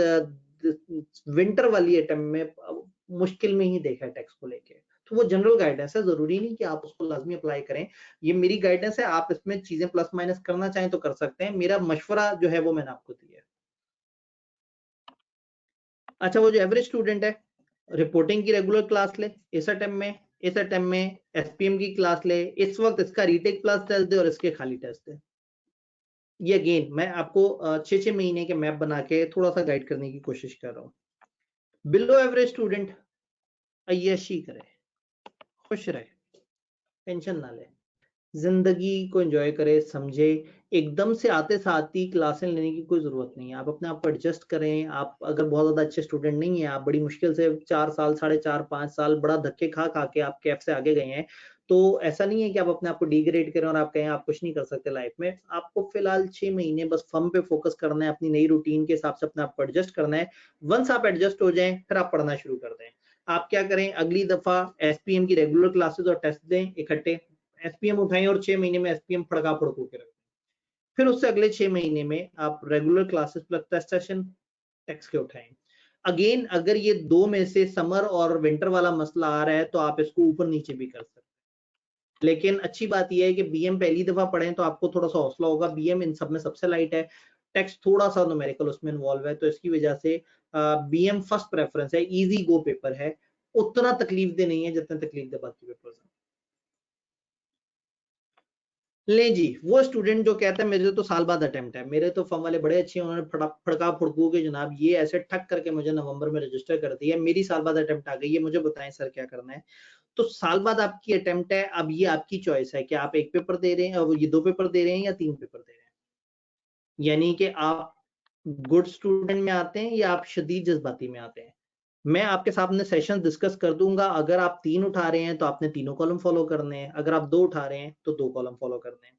विंटर वाली अटेम्प्ट में मुश्किल में ही देखा है टैक्स को लेके। तो वो जनरल गाइडेंस है, जरूरी नहीं कि आप उसको लाजमी अप्लाई करें। ये मेरी गाइडेंस है, आप इसमें चीजें प्लस माइनस करना चाहें तो कर सकते हैं, मेरा मशवरा जो है वो मैंने आपको दिया है। अच्छा, वो जो एवरेज स्टूडेंट है, रिपोर्टिंग की रेगुलर क्लास ले इस अटेम्प्ट में, इस अटेम्प्ट में एसपीएम की क्लास ले, इस वक्त इसका रीटेक प्लस टेस्ट दे और इसके खाली टेस्ट दे। ये अगेन मैं आपको 6-6 महीने के मैप बना के थोड़ा सा गाइड करने की कोशिश कर रहा हूँ। बिलो एवरेज स्टूडेंट अय्याशी करे, खुश रहे, टेंशन ना ले, जिंदगी को एंजॉय करे, समझे। एकदम से आते साथ ही क्लासें लेने की कोई जरूरत नहीं है, आप अपने आप को एडजस्ट करें। आप अगर बहुत ज्यादा अच्छे स्टूडेंट नहीं है, आप बड़ी मुश्किल से 4 साल, 4.5-5 साल बड़ा धक्के खा खा के आप कैफ से आगे गए हैं, तो ऐसा नहीं है कि आप अपने आप को डिग्रेड करें और आप कहें आप कुछ नहीं कर सकते लाइफ में। आपको फिलहाल 6 महीने बस फर्म पे फोकस करना है, अपनी नई रूटीन के हिसाब से अपने आप को एडजस्ट करना है। वंस आप एडजस्ट हो जाएं, फिर आप पढ़ना शुरू कर दें। आप क्या करें, अगली दफा एसपीएम की रेगुलर क्लासेस और टेस्ट दें इकट्ठे, एसपीएम उठाएं और 6 महीने में एसपीएम फड़का फड़कू के रखें। फिर उससे अगले 6 महीने में आप regular classes plus test session टैक्स के उठाएं। अगेन अगर ये दो में से समर और विंटर वाला मसला आ रहा है तो आप इसको ऊपर नीचे भी कर सकते हैं। लेकिन अच्छी बात यह है कि बीएम पहली दफा पढ़ें तो आपको थोड़ा सा हौसला होगा। बीएम इन सब में सबसे लाइट है, टेक्स्ट थोड़ा सा न्यूमेरिकल उसमें इन्वॉल्व है, तो इसकी वजह से बीएम फर्स्ट प्रेफरेंस है, इजी गो पेपर है, उतना तकलीफ दे नहीं है जितने तकलीफ दे बाकी पेपर्स हैं। ले जी, वो स्टूडेंट जो कहता है मेरे तो साल बाद अटेम्प्ट है, मेरे तो फॉर्म वाले बड़े अच्छे हैं, उन्होंने फड़का फड़कू के जनाब ये ऐसे ठक करके मुझे नवंबर में रजिस्टर कर दिया, मेरी साल बाद अटेम्प्ट आ गई है, मुझे बताएं सर क्या करना है। तो साल बाद आपकी अटेम्प्ट है, अब ये आपकी चॉइस है कि आप एक पेपर दे रहे हैं और ये 2 पेपर दे रहे हैं या 3 पेपर दे रहे हैं। यानी कि आप गुड स्टूडेंट में आते हैं या आप शदीद जज्बाती में आते हैं। मैं आपके सामने सेशन डिस्कस कर दूंगा, अगर आप 3 उठा रहे हैं तो आपने तीनों कॉलम फॉलो करने हैं, अगर आप 2 उठा रहे हैं तो 2 कॉलम फॉलो करने हैं।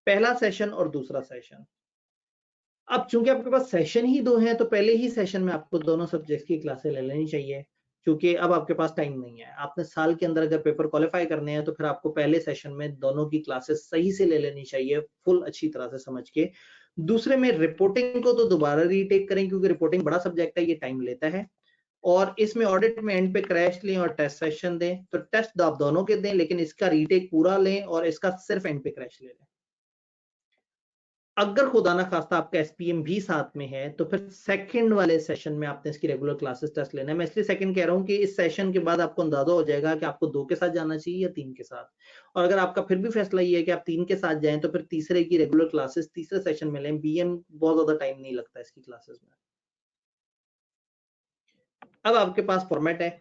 पहला सेशन और दूसरा सेशन। अब चूंकि आपके पास सेशन ही 2 हैं तो पहले ही सेशन में आपको दोनों सब्जेक्ट्स की क्लासें ले लेनी चाहिए, क्योंकि अब आपके पास टाइम नहीं है। आपने साल के अंदर अगर पेपर क्वालिफाई करने हैं तो फिर आपको पहले सेशन में दोनों की क्लासेस सही से ले लेनी चाहिए, फुल अच्छी तरह से समझ के। दूसरे में रिपोर्टिंग को तो दोबारा रीटेक करें, क्योंकि रिपोर्टिंग बड़ा सब्जेक्ट है, ये टाइम लेता है। और इसमें ऑडिट में एंड पे क्रैश लें और टेस्ट सेशन दें, तो टेस्ट आप दोनों के दें लेकिन इसका रीटेक पूरा लें और इसका सिर्फ एंड पे क्रैश ले लें। अगर खुदा ना खास्ता आपका एसपीएम भी साथ में है तो फिर सेकंड वाले सेशन में आपने इसकी रेगुलर क्लासेस टेस्ट लेना है। मैं इसलिए सेकंड कह रहा हूं कि इस सेशन के बाद आपको अंदाजा हो जाएगा कि आपको 2 के साथ जाना चाहिए या 3 के साथ। और अगर आपका फिर भी फैसला ये है कि आप 3 के साथ जाएं तो फिर तीसरे की रेगुलर क्लासेस तीसरे सेशन में लें। बीएम बहुत ज्यादा टाइम नहीं लगता इसकी क्लासेस में। अब आपके पास फॉर्मेट है,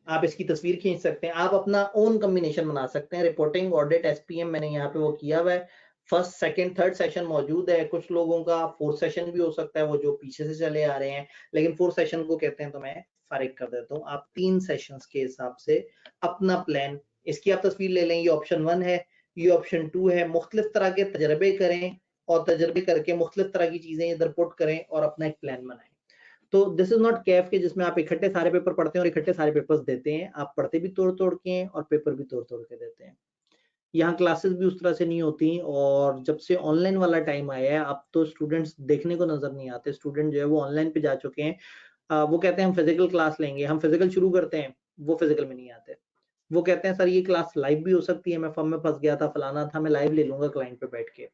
आप इसकी तस्वीर खींच सकते हैं, आप अपना ओन कॉम्बिनेशन बना सकते हैं। रिपोर्टिंग, ऑडिट, एसपीएम मैंने यहाँ पे वो किया हुआ है। फर्स्ट, सेकंड, थर्ड सेशन मौजूद है। कुछ लोगों का फोर्थ सेशन भी हो सकता है, वो जो पीछे से चले आ रहे हैं, लेकिन फोर्थ सेशन को कहते हैं तो मैं फारिग कर देता हूँ। आप 3 सेशंस के हिसाब से अपना प्लान, इसकी आप तस्वीर ले लें। ये ऑप्शन 1 है, ये ऑप्शन 2 है। मुख्तलिफ तरह के तजर्बे करें और तजर्बे करके मुख्तलिफ तरह की चीजें इधर पुट करें और अपना एक प्लान बनाएं। तो दिस इज नॉट कैफ के जिसमें आप इकट्ठे सारे पेपर पढ़ते हैं और इकट्ठे सारे पेपर्स देते हैं। आप पढ़ते भी तोड़ तोड़ के हैं और पेपर भी तोड़ तोड़ के देते हैं। यहाँ क्लासेस भी उस तरह से नहीं होती, और जब से ऑनलाइन वाला टाइम आया है अब तो स्टूडेंट्स देखने को नजर नहीं आते। स्टूडेंट जो है वो ऑनलाइन पे जा चुके हैं। वो कहते हैं हम फिजिकल क्लास लेंगे, हम फिजिकल शुरू करते हैं, वो फिजिकल में नहीं आते। वो कहते हैं सर ये क्लास लाइव भी हो सकती है, मैं फॉर्म में फंस गया था, फलाना था, मैं लाइव ले लूंगा क्लाइंट पे बैठ के।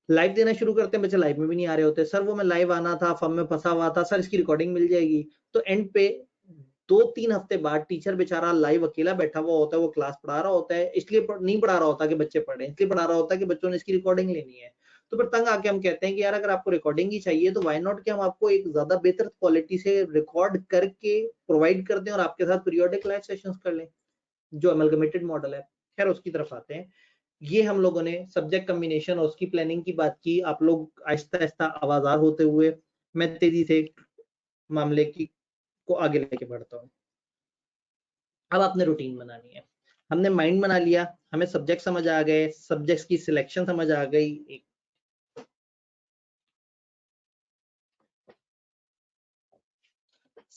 लाइव देना शुरू करते हैं, बच्चे लाइव में भी नहीं आ रहे होते। सर वो मैं लाइव आना था, फॉर्म में फंसा हुआ था, सर इसकी रिकॉर्डिंग मिल जाएगी। तो एंड पे 2-3 हफ्ते बाद टीचर बेचारा लाइव अकेला बैठा हुआ होता है, वो क्लास पढ़ा रहा होता है, इसलिए नहीं पढ़ा रहा होता कि बच्चे पढ़े, इसलिए पढ़ा रहा होता है कि बच्चों ने इसकी रिकॉर्डिंग लेनी है। तो फिर तंग आके हम कहते हैं कि यार अगर आपको रिकॉर्डिंग ही चाहिए तो व्हाई नॉट कि हम आपको एक ज्यादा बेहतर क्वालिटी से रिकॉर्ड करके प्रोवाइड कर दें और आपके साथ पीरियोडिक लाइव सेशंस कर लें, जो अमलगमेटेड मॉडल है। खैर उसकी तरफ आते हैं। ये हम लोगों ने सब्जेक्ट कम्बिनेशन और उसकी प्लानिंग की बात की। आप लोग आहिस्ता आहिस्ता आवाजार होते हुए, मैं तेजी से मामले की को आगे लेके बढ़ता हूँ। अब आपने रूटीन बनानी है। हमने माइंड बना लिया, हमें सब्जेक्ट समझ आ गए, सब्जेक्ट्स की सिलेक्शन समझ आ गई,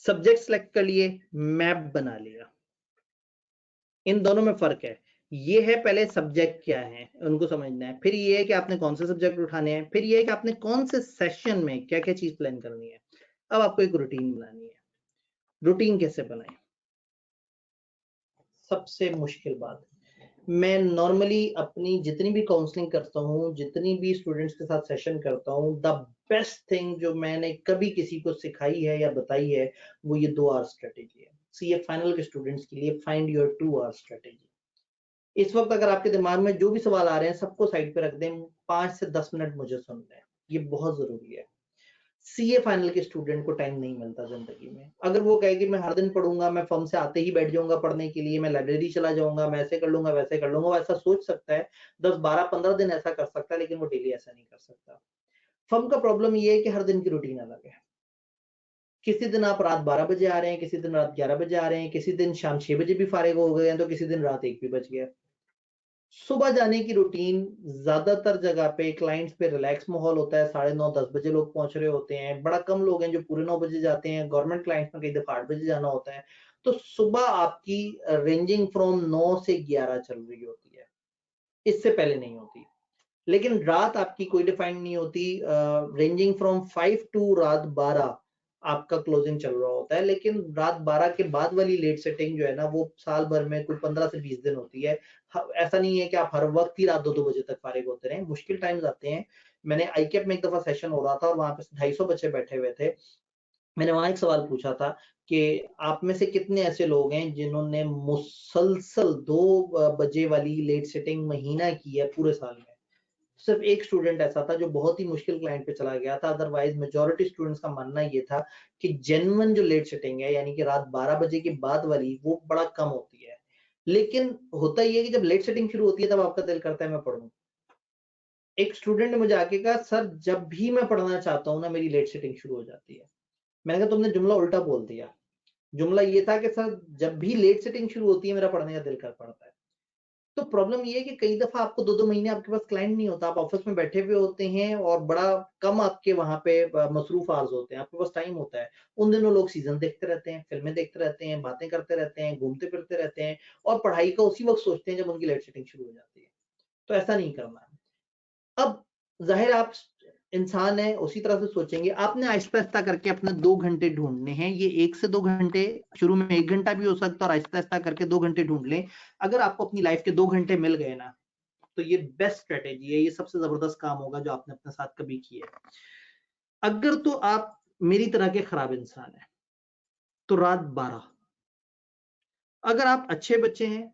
सब्जेक्ट सेलेक्ट कर लिए, मैप बना लिया। इन दोनों में फर्क है। ये है पहले सब्जेक्ट क्या है उनको समझना है, फिर ये है कि आपने कौन से सब्जेक्ट उठाने हैं, फिर ये है कि आपने कौन से सेशन में क्या क्या चीज प्लान करनी है। अब आपको एक रूटीन बनानी है। रूटीन कैसे बनाए? सबसे मुश्किल बात, मैं नॉर्मली अपनी जितनी भी काउंसलिंग करता हूँ, जितनी भी स्टूडेंट्स के साथ सेशन करता हूँ, द बेस्ट थिंग जो मैंने कभी किसी को सिखाई है या बताई है वो ये 2 आवर स्ट्रेटेजी है। सीए फाइनल के स्टूडेंट्स के लिए फाइंड योर 2 आवर स्ट्रेटेजी। इस वक्त अगर आपके दिमाग में जो भी सवाल आ रहे हैं सबको साइड पे रख दें, 5 से 10 मिनट मुझे सुन लें, ये बहुत जरूरी है। सीए फाइनल के स्टूडेंट को टाइम नहीं मिलता जिंदगी में। अगर वो कहे कि मैं हर दिन पढ़ूंगा, मैं फॉर्म से आते ही बैठ जाऊंगा पढ़ने के लिए, मैं लाइब्रेरी चला जाऊंगा, मैं ऐसे कर लूंगा वैसे कर लूंगा, वो ऐसा सोच सकता है, 10 12 15 दिन ऐसा कर सकता है, लेकिन वो डेली ऐसा नहीं कर सकता। फॉर्म का प्रॉब्लम ये है कि हर दिन की रूटीन अलग है। किसी दिन आप रात 12 बजे आ रहे हैं, किसी दिन रात 11 बजे आ रहे हैं, किसी दिन शाम 6 बजे भी फारिग हो गए हैं, तो किसी दिन रात 1 भी बज गया। सुबह जाने की रूटीन ज्यादातर जगह पे क्लाइंट्स पे रिलैक्स माहौल होता है, 9:30 10 बजे लोग पहुंच रहे होते हैं। बड़ा कम लोग हैं जो पूरे 9 बजे जाते हैं। गवर्नमेंट क्लाइंट्स में कई दफा 8 बजे जाना होता है। तो सुबह आपकी रेंजिंग फ्रॉम 9 से 11 चल रही होती है, इससे पहले नहीं होती। लेकिन रात आपकी कोई डिफाइंड नहीं होती, रेंजिंग फ्रॉम 5 टू रात 12 आपका क्लोजिंग चल रहा होता है, लेकिन रात 12 के बाद वाली लेट सेटिंग जो है ना, वो साल भर में कुल 15 से 20 दिन होती है। ऐसा नहीं है कि आप हर वक्त ही रात 2-2 बजे तक फारिग होते रहें, मुश्किल टाइम्स आते हैं। मैंने आईकेप में एक दफा सेशन हो रहा था और वहां पे 250 बच्चे बैठे हुए थे। मैंने वहां एक सवाल पूछा था कि आप में से कितने ऐसे लोग हैं जिन्होंने मुसलसल 2 बजे वाली लेट सेटिंग महीना की है पूरे साल में। सिर्फ एक स्टूडेंट ऐसा था जो बहुत ही मुश्किल क्लाइंट पे चला गया था, अदरवाइज मेजॉरिटी स्टूडेंट्स का मानना ये था कि जेन्युइन जो लेट सेटिंग है, यानी कि रात 12 बजे के बाद वाली, वो बड़ा कम होती है। लेकिन होता ये है कि जब लेट सेटिंग शुरू होती है तब आपका दिल करता है मैं पढ़ूं। एक स्टूडेंट ने मुझे आके कहा, सर जब भी मैं पढ़ना चाहता हूँ ना, मेरी लेट सेटिंग शुरू हो जाती है। मैंने कहा तुमने जुमला उल्टा बोल दिया। जुमला ये था कि सर जब भी लेट सेटिंग शुरू होती है मेरा पढ़ने का दिल कर पड़ता है। तो प्रॉब्लम ये है कि कई दफा आपको 2-2 महीने आपके पास क्लाइंट नहीं होता, आप ऑफिस में बैठे हुए होते हैं और बड़ा कम आपके वहां पे मसरूफ आवर्स होते हैं, आपके पास टाइम होता है। उन दिनों लोग सीजन देखते रहते हैं, फिल्में देखते रहते हैं, बातें करते रहते हैं, घूमते फिरते रहते हैं और पढ़ाई का उसी वक्त सोचते हैं जब उनकी लेट सेटिंग शुरू हो जाती है। तो ऐसा नहीं करना है। अब ज़ाहिर आप इंसान हैं, उसी तरह से सोचेंगे। आपने आहिस्ता-आहिस्ता करके अपने 2 घंटे ढूँढने हैं। ये 1 से 2 घंटे, शुरू में 1 घंटा भी हो सकता है और आहिस्ता-आहिस्ता करके 2 घंटे ढूँढ लें। अगर आपको अपनी लाइफ़ के 2 घंटे मिल गए ना, तो ये बेस्ट स्ट्रैटेजी है, ये सबसे ज़बरदस्त काम होगा जो आपने अपने साथ कभी किया है। अगर तो आप मेरी तरह के खराब इंसान हैं, तो रात 12। अगर आप अच्छे बच्चे हैं,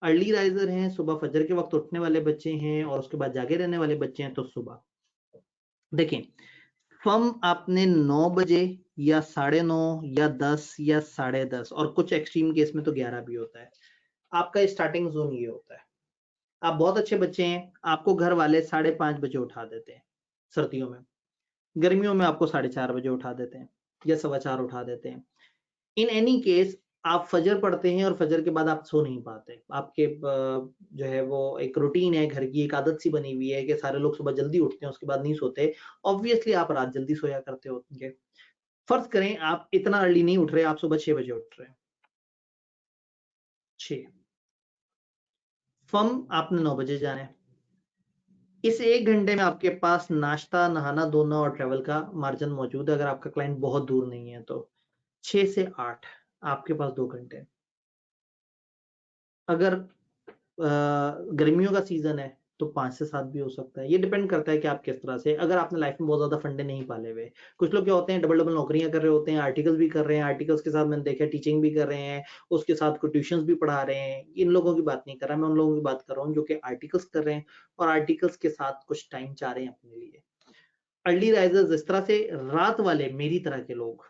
अर्ली राइज़र हैं, सुबह फजर के वक़्त उठने वाले बच्चे हैं और उसके बाद जागे रहने वाले बच्चे हैं, तो सुबह। देखें, फर्म आपने 9 बजे या 9:30 या 10 या 10:30 और कुछ एक्सट्रीम केस में तो 11 भी होता है। आपका स्टार्टिंग ज़ोन ये होता है। आप बहुत अच्छे बच्चे हैं, आपको घर वाले 5:30 बजे उठा देते हैं, सर्दियों में। गर्मियों में आपको 4:30 बजे उठा देते हैं या 4:15 उठा देते हैं। इन एनी केस आप फजर पढ़ते हैं और फजर के बाद आप सो नहीं पाते। आपके जो है वो एक रूटीन है, घर की एक आदत सी बनी हुई है कि सारे लोग सुबह जल्दी उठते हैं, उसके बाद नहीं सोते। ऑब्वियसली आप रात जल्दी सोया करते होंगे। फर्ज़ करें आप इतना अर्ली नहीं उठ रहे, आप सुबह 6 बजे उठ रहे हैं। 6 फर्म आपने 9 बजे जाना है। इस 1 घंटे में आपके पास नाश्ता, नहाना, धोना और ट्रैवल का मार्जिन मौजूद है, अगर आपका क्लाइंट बहुत दूर नहीं है तो। 6 से 8 आपके पास 2 घंटे। अगर गर्मियों का सीज़न है, तो 5 से 7 भी हो सकता है। ये डिपेंड करता है कि आप किस तरह से, अगर आपने लाइफ़ में बहुत ज़्यादा फंडे नहीं पाले हुए। कुछ लोग क्या होते हैं, डबल-डबल नौकरियाँ कर रहे होते हैं, आर्टिकल्स भी कर रहे हैं, आर्टिकल्स के साथ मैंने देखा है टीचिंग भी कर रहे हैं, उसके साथ कोई ट्यूशन्स भी पढ़ा रहे हैं। इन लोगों की बात नहीं कर रहा, मैं उन लोगों की बात कर रहा हूँ जो कि आर्टिकल्स कर रहे हैं और आर्टिकल्स के साथ कुछ टाइम चाह रहे हैं अपने लिए। अर्ली राइज़र्स इस तरह से, रात वाले मेरी तरह के लोग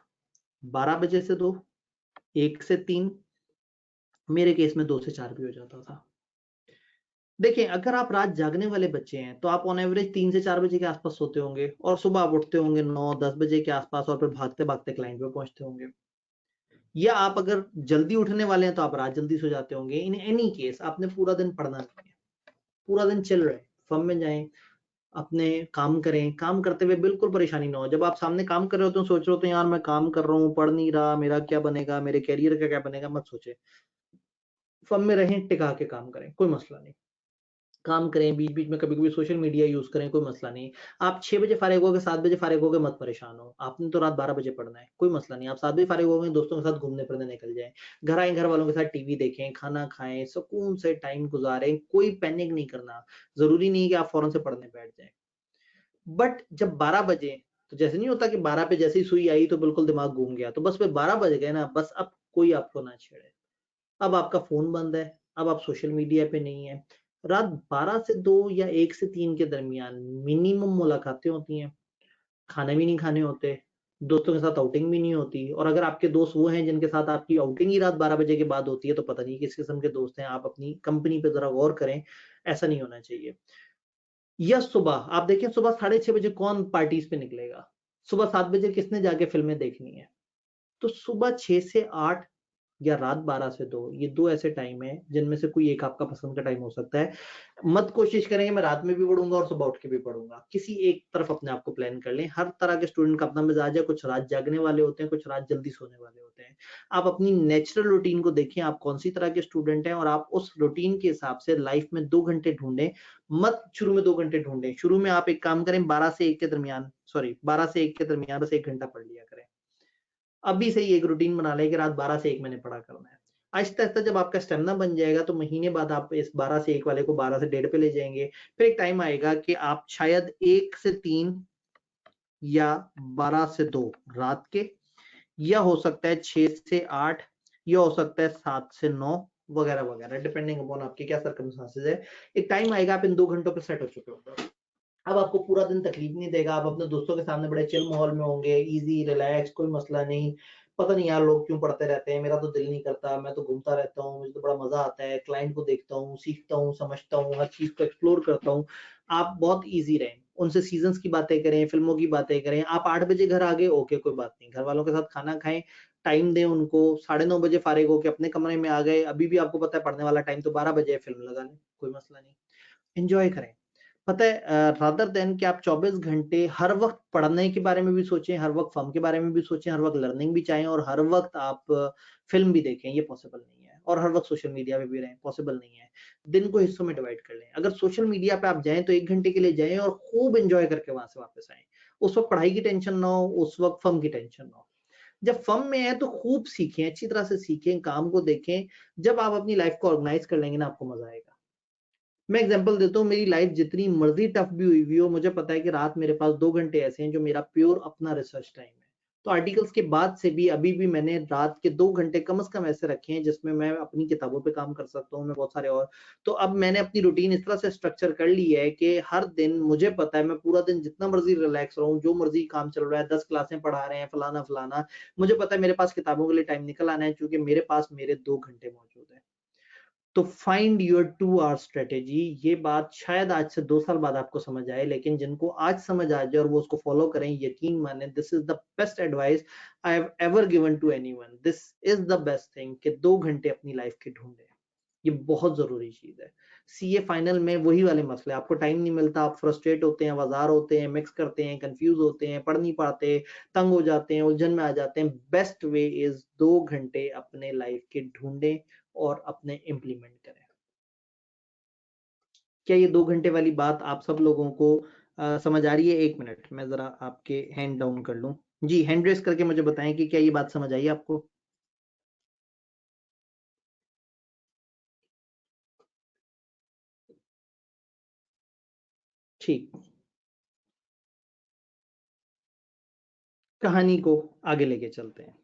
12 बजे से 2, 1 से 3, मेरे केस में 2 से 4 भी हो जाता था। देखिए, अगर आप रात जागने वाले बच्चे हैं, तो आप ऑन एवरेज 3 से 4 बजे के आस-पास सोते होंगे और सुबह आप उठते होंगे 9-10 बजे के आस-पास और फिर भागते-भागते क्लाइंट पे पहुँचते होंगे। या आप अगर जल्दी उठने वाले हैं, तो आप रात जल्दी सो जाते होंगे। इन एनी केस आपने पूरा दिन पढ़ना नहीं है, पूरा दिन चिल रहे, फर्म में जाएँ, अपने काम करें, काम करते हुए बिल्कुल परेशानी ना हो। जब आप सामने काम कर रहे होते हो, सोच रहे होते हैं, यार मैं काम कर रहा हूँ, पढ़ नहीं रहा, मेरा क्या बनेगा, मेरे करियर का क्या बनेगा, मत सोचें। फर्म में रहें, टिका के काम करें, कोई मसला नहीं। काम करें, बीच-बीच में कभी-कभी सोशल मीडिया यूज़ करें, कोई मसला नहीं। आप 6 बजे फारिग होगे, 7 बजे फारिग होगे, मत परेशान हो। आपने तो रात 12 बजे पढ़ना है, कोई मसला नहीं। आप 7 बजे फारिग हो गए, दोस्तों के साथ घूमने-फिरने निकल जाएँ। घर आएँ, घर वालों के साथ टीवी देखें, खाना खाएँ, सुकून से टाइम गुज़ारें, कोई पैनिक नहीं करना। ज़रूरी नहीं है कि आप फ़ौरन से पढ़ने बैठ जाएँ। बट जब 12 बजे, तो जैसे नहीं होता कि 12 पे जैसे ही सुई आई तो बिल्कुल दिमाग घूम गया, तो बस वे 12 बज गए ना, बस अब कोई आपको ना छेड़े। अब आपका फ़ोन बंद है, अब आप सोशल मीडिया पे नहीं हैं। रात 12 से 2 या 1 से 3 के दरमियान मिनिमम मुलाकातें होती हैं, खाने भी नहीं खाने होते, दोस्तों के साथ आउटिंग भी नहीं होती और अगर आपके दोस्त वो हैं जिनके साथ आपकी आउटिंग ही रात 12 बजे के बाद होती है, तो पता नहीं किस किस्म के दोस्त हैं, आप अपनी कंपनी पे ज़रा गौर करें, ऐसा नहीं होना चाहिए। या सुबह, आप देखें सुबह 6:30 बजे कौन पार्टीज़ पे निकलेगा? सुबह 7 बजे किसने जाके फ़िल्में देखनी है? तो सुबह 6 से 8 या रात 12 से 2, ये 2 ऐसे टाइम हैं जिनमें से कोई एक आपका पसंद का टाइम हो सकता है। मत कोशिश करें कि मैं रात में भी पढ़ूँगा और सुबह उठ के भी पढ़ूँगा। किसी एक तरफ अपने आप को प्लान कर लें। हर तरह के स्टूडेंट का अपना मिज़ाज है, कुछ रात जागने वाले होते हैं, कुछ रात जल्दी सोने वाले होते हैं। आप अपनी नेचुरल रूटीन को देखें, आप कौन-सी तरह के स्टूडेंट हैं और आप उस रूटीन के हिसाब से लाइफ़ में 2 घंटे ढूँढें। मत शुरू में 2 घंटे ढूँढें। शुरू में आप एक काम करें, 12 से 1 के दरमियान, सॉरी 12 से 1 के दरमियान बस 1 घंटा पढ़ लिया करें। अभी से ही एक रूटीन बना लें कि रात 12 से 1 मैंने पढ़ा करना है। आहिस्ता-आहिस्ता जब आपका स्टेमिना बन जाएगा तो महीने बाद आप इस 12 से 1 वाले को 12 से 1:30 पे ले जाएँगे। फिर एक टाइम आएगा कि आप शायद 1 से 3 या 12 से 2 रात के, या हो सकता है 6 से 8, या हो सकता है 7 से 9 वगैरह-वगैरह, डिपेंडिंग अपॉन आपके क्या सर्कमस्टेंसेस है। एक टाइम आएगा आप इन 2 घंटों पे सेट हो चुके होंगे। अब आपको पूरा दिन तकलीफ नहीं देगा, आप अपने दोस्तों के सामने बड़े चिल माहौल में होंगे, ईज़ी, रिलैक्स, कोई मसला नहीं। पता नहीं यार लोग क्यों पढ़ते रहते हैं, मेरा तो दिल नहीं करता, मैं तो घूमता रहता हूँ, मुझे तो बड़ा मज़ा आता है, क्लाइंट को देखता हूँ, सीखता हूँ, समझता हूँ, हर चीज़ को एक्सप्लोर करता हूँ। आप बहुत ईज़ी रहें, उनसे सीज़न्स की बातें करें, फ़िल्मों की बातें करें। आप 8 बजे घर आ गए, ओके कोई बात नहीं, घरवालों के साथ खाना खाएँ, टाइम दें उनको, 9:30 बजे फ़ारिग होके अपने कमरे में आ गए, अभी भी आपको पता है पढ़ने वाला टाइम तो 12 बजे है, फ़िल्म लगा लें, कोई मसला नहीं। एन्जॉय करें। पता है रादर देन कि आप 24 घंटे हर वक़्त पढ़ने के बारे में भी सोचें, हर वक़्त फ़न के बारे में भी सोचें, हर वक़्त लर्निंग भी चाहें और हर वक़्त आप फ़िल्म भी देखें, ये पॉसिबल नहीं है। और हर वक़्त सोशल मीडिया पे भी रहें, पॉसिबल नहीं है। दिन को हिस्सों में डिवाइड कर लें। अगर सोशल मीडिया पे आप जाएँ तो 1 घंटे के लिए जाएँ और खूब एन्जॉय करके वहाँ से वापस आएँ। उस वक़्त पढ़ाई की टेंशन ना हो, उस वक़्त फ़न की टेंशन ना हो। जब फ़न में हैं तो खूब सीखें, अच्छी तरह से सीखें, काम को देखें। जब आप अपनी लाइफ़ को ऑर्गनाइज़ कर लेंगे ना, आपको मज़ा आएगा। मैं एग्ज़ाम्पल देता हूँ, मेरी लाइफ़ जितनी मर्ज़ी टफ़ भी हुई हो, मुझे पता है कि रात मेरे पास 2 घंटे ऐसे हैं जो मेरा प्योर अपना रिसर्च टाइम है। तो आर्टिकल्स के बाद से भी अभी भी मैंने रात के 2 घंटे कम से कम ऐसे रखे हैं जिसमें मैं अपनी किताबों पे काम कर सकता हूँ, मैं बहुत सारे और। तो अब मैंने अपनी रूटीन इस तरह से स्ट्रक्चर कर ली है कि हर दिन मुझे पता है मैं पूरा दिन जितना मर्ज़ी रिलैक्स रहूँ, जो मर्ज़ी काम चल रहा है, 10 क्लासें पढ़ा रहे हैं, फलाना-फलाना, मुझे पता है मेरे पास किताबों के लिए टाइम निकल आना है क्योंकि मेरे पास मेरे 2 घंटे मौजूद हैं। तो फाइंड योर 2 आवर स्ट्रेटेजी, ये बात शायद आज से 2 साल बाद आपको समझ आए, लेकिन जिनको आज समझ आ जाए और वो उसको फॉलो करें, यकीन माने this is the best advice I have ever given to anyone. This is the best thing कि 2 घंटे अपनी लाइफ के ढूँढें। ये बहुत ज़रूरी चीज़ है। सीए फाइनल में वही वाले मसले, आपको टाइम नहीं मिलता, आप फ्रस्ट्रेट होते हैं, आवाज़ार होते हैं, मिक्स करते हैं, कन्फ्यूज़ होते हैं, पढ़ नहीं पाते, तंग हो जाते हैं, उलझन में आ जाते हैं। बेस्ट वे इज़ 2 घंटे अपने लाइफ के ढूँढें और अपने इम्प्लीमेंट करें। क्या ये 2 घंटे वाली बात आप सब लोगों को समझ आ रही है? 1 मिनट, मैं ज़रा आपके हैंड डाउन कर लूँ। जी, हैंड रेज़ करके मुझे बताएँ कि क्या ये बात समझ आई आपको? ठीक। कहानी को आगे लेके चलते हैं।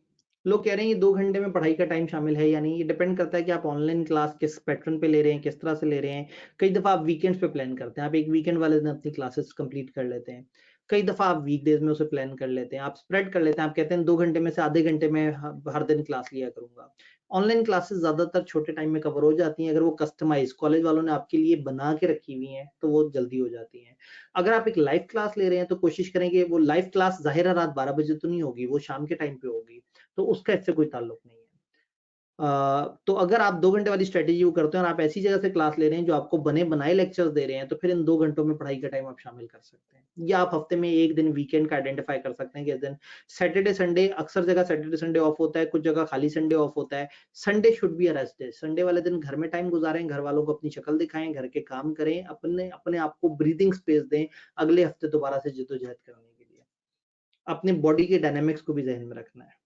लोग कह रहे हैं ये 2 घंटे में पढ़ाई का टाइम शामिल है या नहीं, ये डिपेंड करता है कि आप ऑनलाइन क्लास किस पैटर्न पे ले रहे हैं, किस तरह से ले रहे हैं। कई दफ़ा आप वीकेंड्स पे प्लान करते हैं, आप एक वीकेंड वाले दिन अपनी क्लासेस कंप्लीट कर लेते हैं। कई दफ़ा आप वीकडेज़ में उसे प्लान कर लेते हैं, आप स्प्रेड कर लेते हैं, आप कहते हैं 2 घंटे में से आधे घंटे में हर दिन क्लास लिया करूँगा। ऑनलाइन क्लासेस ज़्यादातर छोटे टाइम में कवर हो जाती हैं, अगर वो कस्टमाइज़ कॉलेज वालों ने आपके लिए बना के रखी हुई हैं, तो वो जल्दी हो जाती हैं। अगर आप एक लाइव क्लास ले रहे हैं, तो कोशिश करें कि वो लाइव क्लास ज़ाहिर है रात 12 बजे तो नहीं होगी, वो शाम के टाइम पे होगी। तो उसका इससे कोई ताल्लुक नहीं है। तो अगर आप 2 घंटे वाली स्ट्रैटेजी वो करते हैं और आप ऐसी जगह से क्लास ले रहे हैं जो आपको बने-बनाए लेक्चर्स दे रहे हैं, तो फिर इन 2 घंटों में पढ़ाई का टाइम आप शामिल कर सकते हैं। या आप हफ्ते में 1 दिन वीकेंड का आइडेंटिफाई कर सकते हैं कि इस दिन सैटरडे, संडे, अक्सर जगह सैटरडे, संडे ऑफ होता है, कुछ जगह खाली संडे ऑफ होता है। Sunday should be a rest day. Sunday वाले दिन घर में टाइम गुज़ारें, घर वालों को अपनी शक्ल दिखाएँ, घर के काम करें, अपने अपने आप को ब्रीथिंग स्पेस दें, अगले हफ्ते दोबारा से जद्दोजहद करने के लिए। अपने बॉडी के डायनामिक्स को भी ज़हन में रखना है।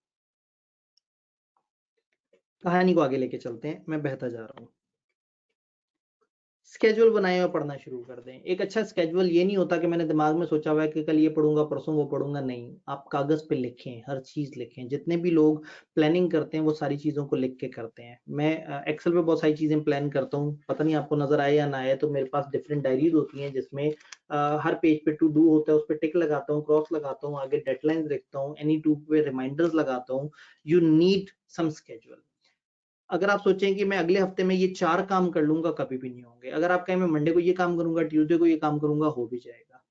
कहानी को आगे लेके चलते हैं, मैं बहता जा रहा हूँ। स्केड्यूल बनाएँ और पढ़ना शुरू कर दें। एक अच्छा स्केड्यूल ये नहीं होता कि मैंने दिमाग में सोचा हुआ है कि कल ये पढ़ूँगा, परसों वो पढ़ूँगा, नहीं। आप कागज़ पे लिखें, हर चीज़ लिखें। जितने भी लोग प्लानिंग करते हैं, वो सारी चीज़ों को लिख के करते हैं। मैं एक्सेल पे बहुत सारी चीज़ें प्लान करता हूँ, पता नहीं आपको नज़र आए या ना आए, तो मेरे पास डिफरेंट डायरीज़ होती हैं जिसमें हर पेज पे टू डू होता है, उसपे टिक लगाता हूँ, क्रॉस लगाता हूँ, आगे डेडलाइन्स लिखता हूँ, एनी टू पे रिमाइंडर्स लगाता हूँ। You need some schedule. अगर आप सोचें कि मैं अगले हफ्ते में ये 4 काम कर लूँगा, कभी भी नहीं होंगे। अगर आप कहें मैं मंडे को ये काम करूँगा, ट्यूसडे को ये काम करूँगा, हो भी जाएगा।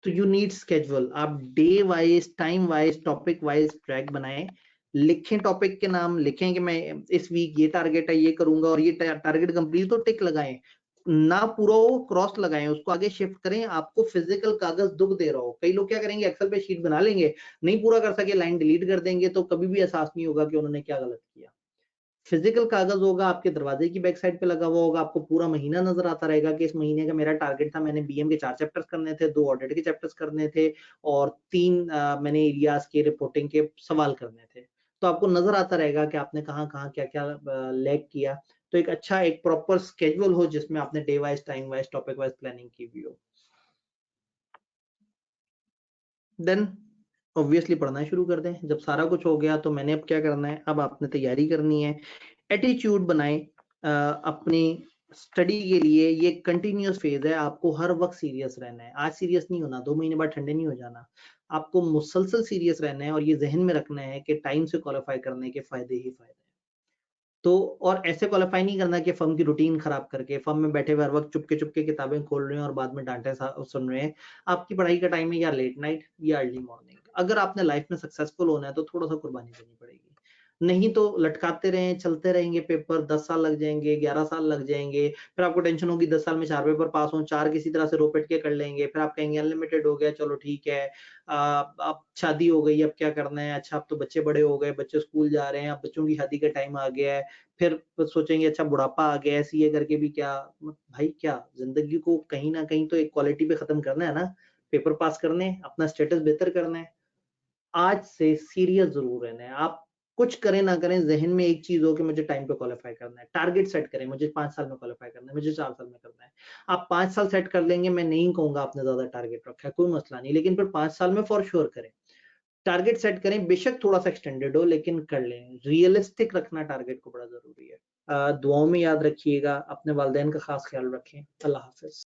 तो यू नीड स्केड्यूल। आप day wise, time wise, topic wise track बनाएँ। लिखें टॉपिक के नाम, लिखें कि मैं इस वीक ये टारगेट है, ये करूँगा और ये टारगेट कंप्लीट तो टिक लगाएँ। ना पूरा हो, क्रॉस लगाएँ, उसको आगे शिफ्ट करें, आपको फिज़िकल कागज़ दुःख दे रहा हो। कई लोग क्या करेंगे, एक्सेल पे शीट बना लेंगे, नहीं पूरा कर सके, लाइन डिलीट कर देंगे, तो कभी भी एहसास नहीं होगा कि उन्होंने क्या गलत किया। फिजिकल कागज होगा, आपके दरवाजे की बैक साइड पे लगा हुआ होगा, आपको पूरा महीना नजर आता रहेगा कि इस महीने का मेरा टारगेट था, मैंने बीएम के 4 चैप्टर्स करने थे, 2 ऑडिट के चैप्टर्स करने थे और 3 मैंने एरियाज के रिपोर्टिंग के सवाल करने थे। तो आपको नजर आता रहेगा कि आपने कहाँ-कहाँ, क्या-क्या लैग किया। तो एक अच्छा एक प्रॉपर शेड्यूल हो जिसमें आपने day wise, time wise, topic wise planning की हुई हो। देन ऑब्वियसली पढ़ना शुरू कर दें। जब सारा कुछ हो गया तो मैंने अब क्या करना है, अब आपने तैयारी करनी है। एटीट्यूड बनाएं अपनी स्टडी के लिए। ये कंटिन्यूअस फेज है, आपको हर वक्त सीरियस रहना है। आज सीरियस नहीं होना, 2 महीने बाद ठंडे नहीं हो जाना। आपको मुसलसल सीरियस रहना है और ये जहन में रखना है कि टाइम से क्वालिफाई करने के फायदे ही फायदे हैं। तो और ऐसे क्वालिफाई नहीं करना कि फर्म की रूटीन खराब करके, फर्म में बैठे हुए हर वक्त चुपके-चुपके किताबें खोल रहे हैं और बाद में डाँटे सुन रहे हैं। आपकी पढ़ाई का टाइम है या लेट नाइट या अर्ली मॉर्निंग। अगर आपने लाइफ में सक्सेसफुल होना है तो थोड़ा-सा कुर्बानी देनी पड़ेगी। नहीं तो लटकाते रहें, चलते रहेंगे पेपर, 10 साल लग जाएँगे, 11 साल लग जाएँगे, फिर आपको टेंशन होगी 10 साल में 4 पेपर पास हों, 4 किसी तरह से रो-पिट के कर लेंगे, फिर आप कहेंगे अनलिमिटेड हो गया, चलो ठीक है। अब शादी हो गई, अब क्या करना है? अच्छा अब तो बच्चे बड़े हो गए, बच्चे स्कूल जा रहे हैं, अब बच्चों की शादी का टाइम आ गया है। फिर सोचेंगे अच्छा बुढ़ापा आ गया है, सीए करके भी क्या भाई क्या ज़िंदगी को कहीं न कहीं तो एक क्वालिटी पे खत्म करना है ना, पेपर पास करने हैं, अपना स्टेटस बेहतर करना है। आज से सीरियस ज़रूर रहना है। आप कुछ करें ना करें, ज़हन में एक चीज़ हो कि मुझे टाइम पे क्वालीफाई करना है। टारगेट सेट करें, मुझे 5 साल में क्वालीफाई करना है, मुझे 4 साल में करना है। आप 5 साल सेट कर लेंगे, मैं नहीं कहूँगा आपने ज़्यादा टारगेट रखा है, कोई मसला नहीं, लेकिन फिर 5 साल में फॉर श्योर करें। टारगेट सेट करें, बेशक थोड़ा-सा एक्सटेंडेड हो लेकिन कर लें। रियलिस्टिक रखना टारगेट को बड़ा ज़रूरी है। दुआओं में याद रखिएगा, अपने वालिदैन का ख़ास ख़्याल रखें। अल्लाह हाफ़िज़।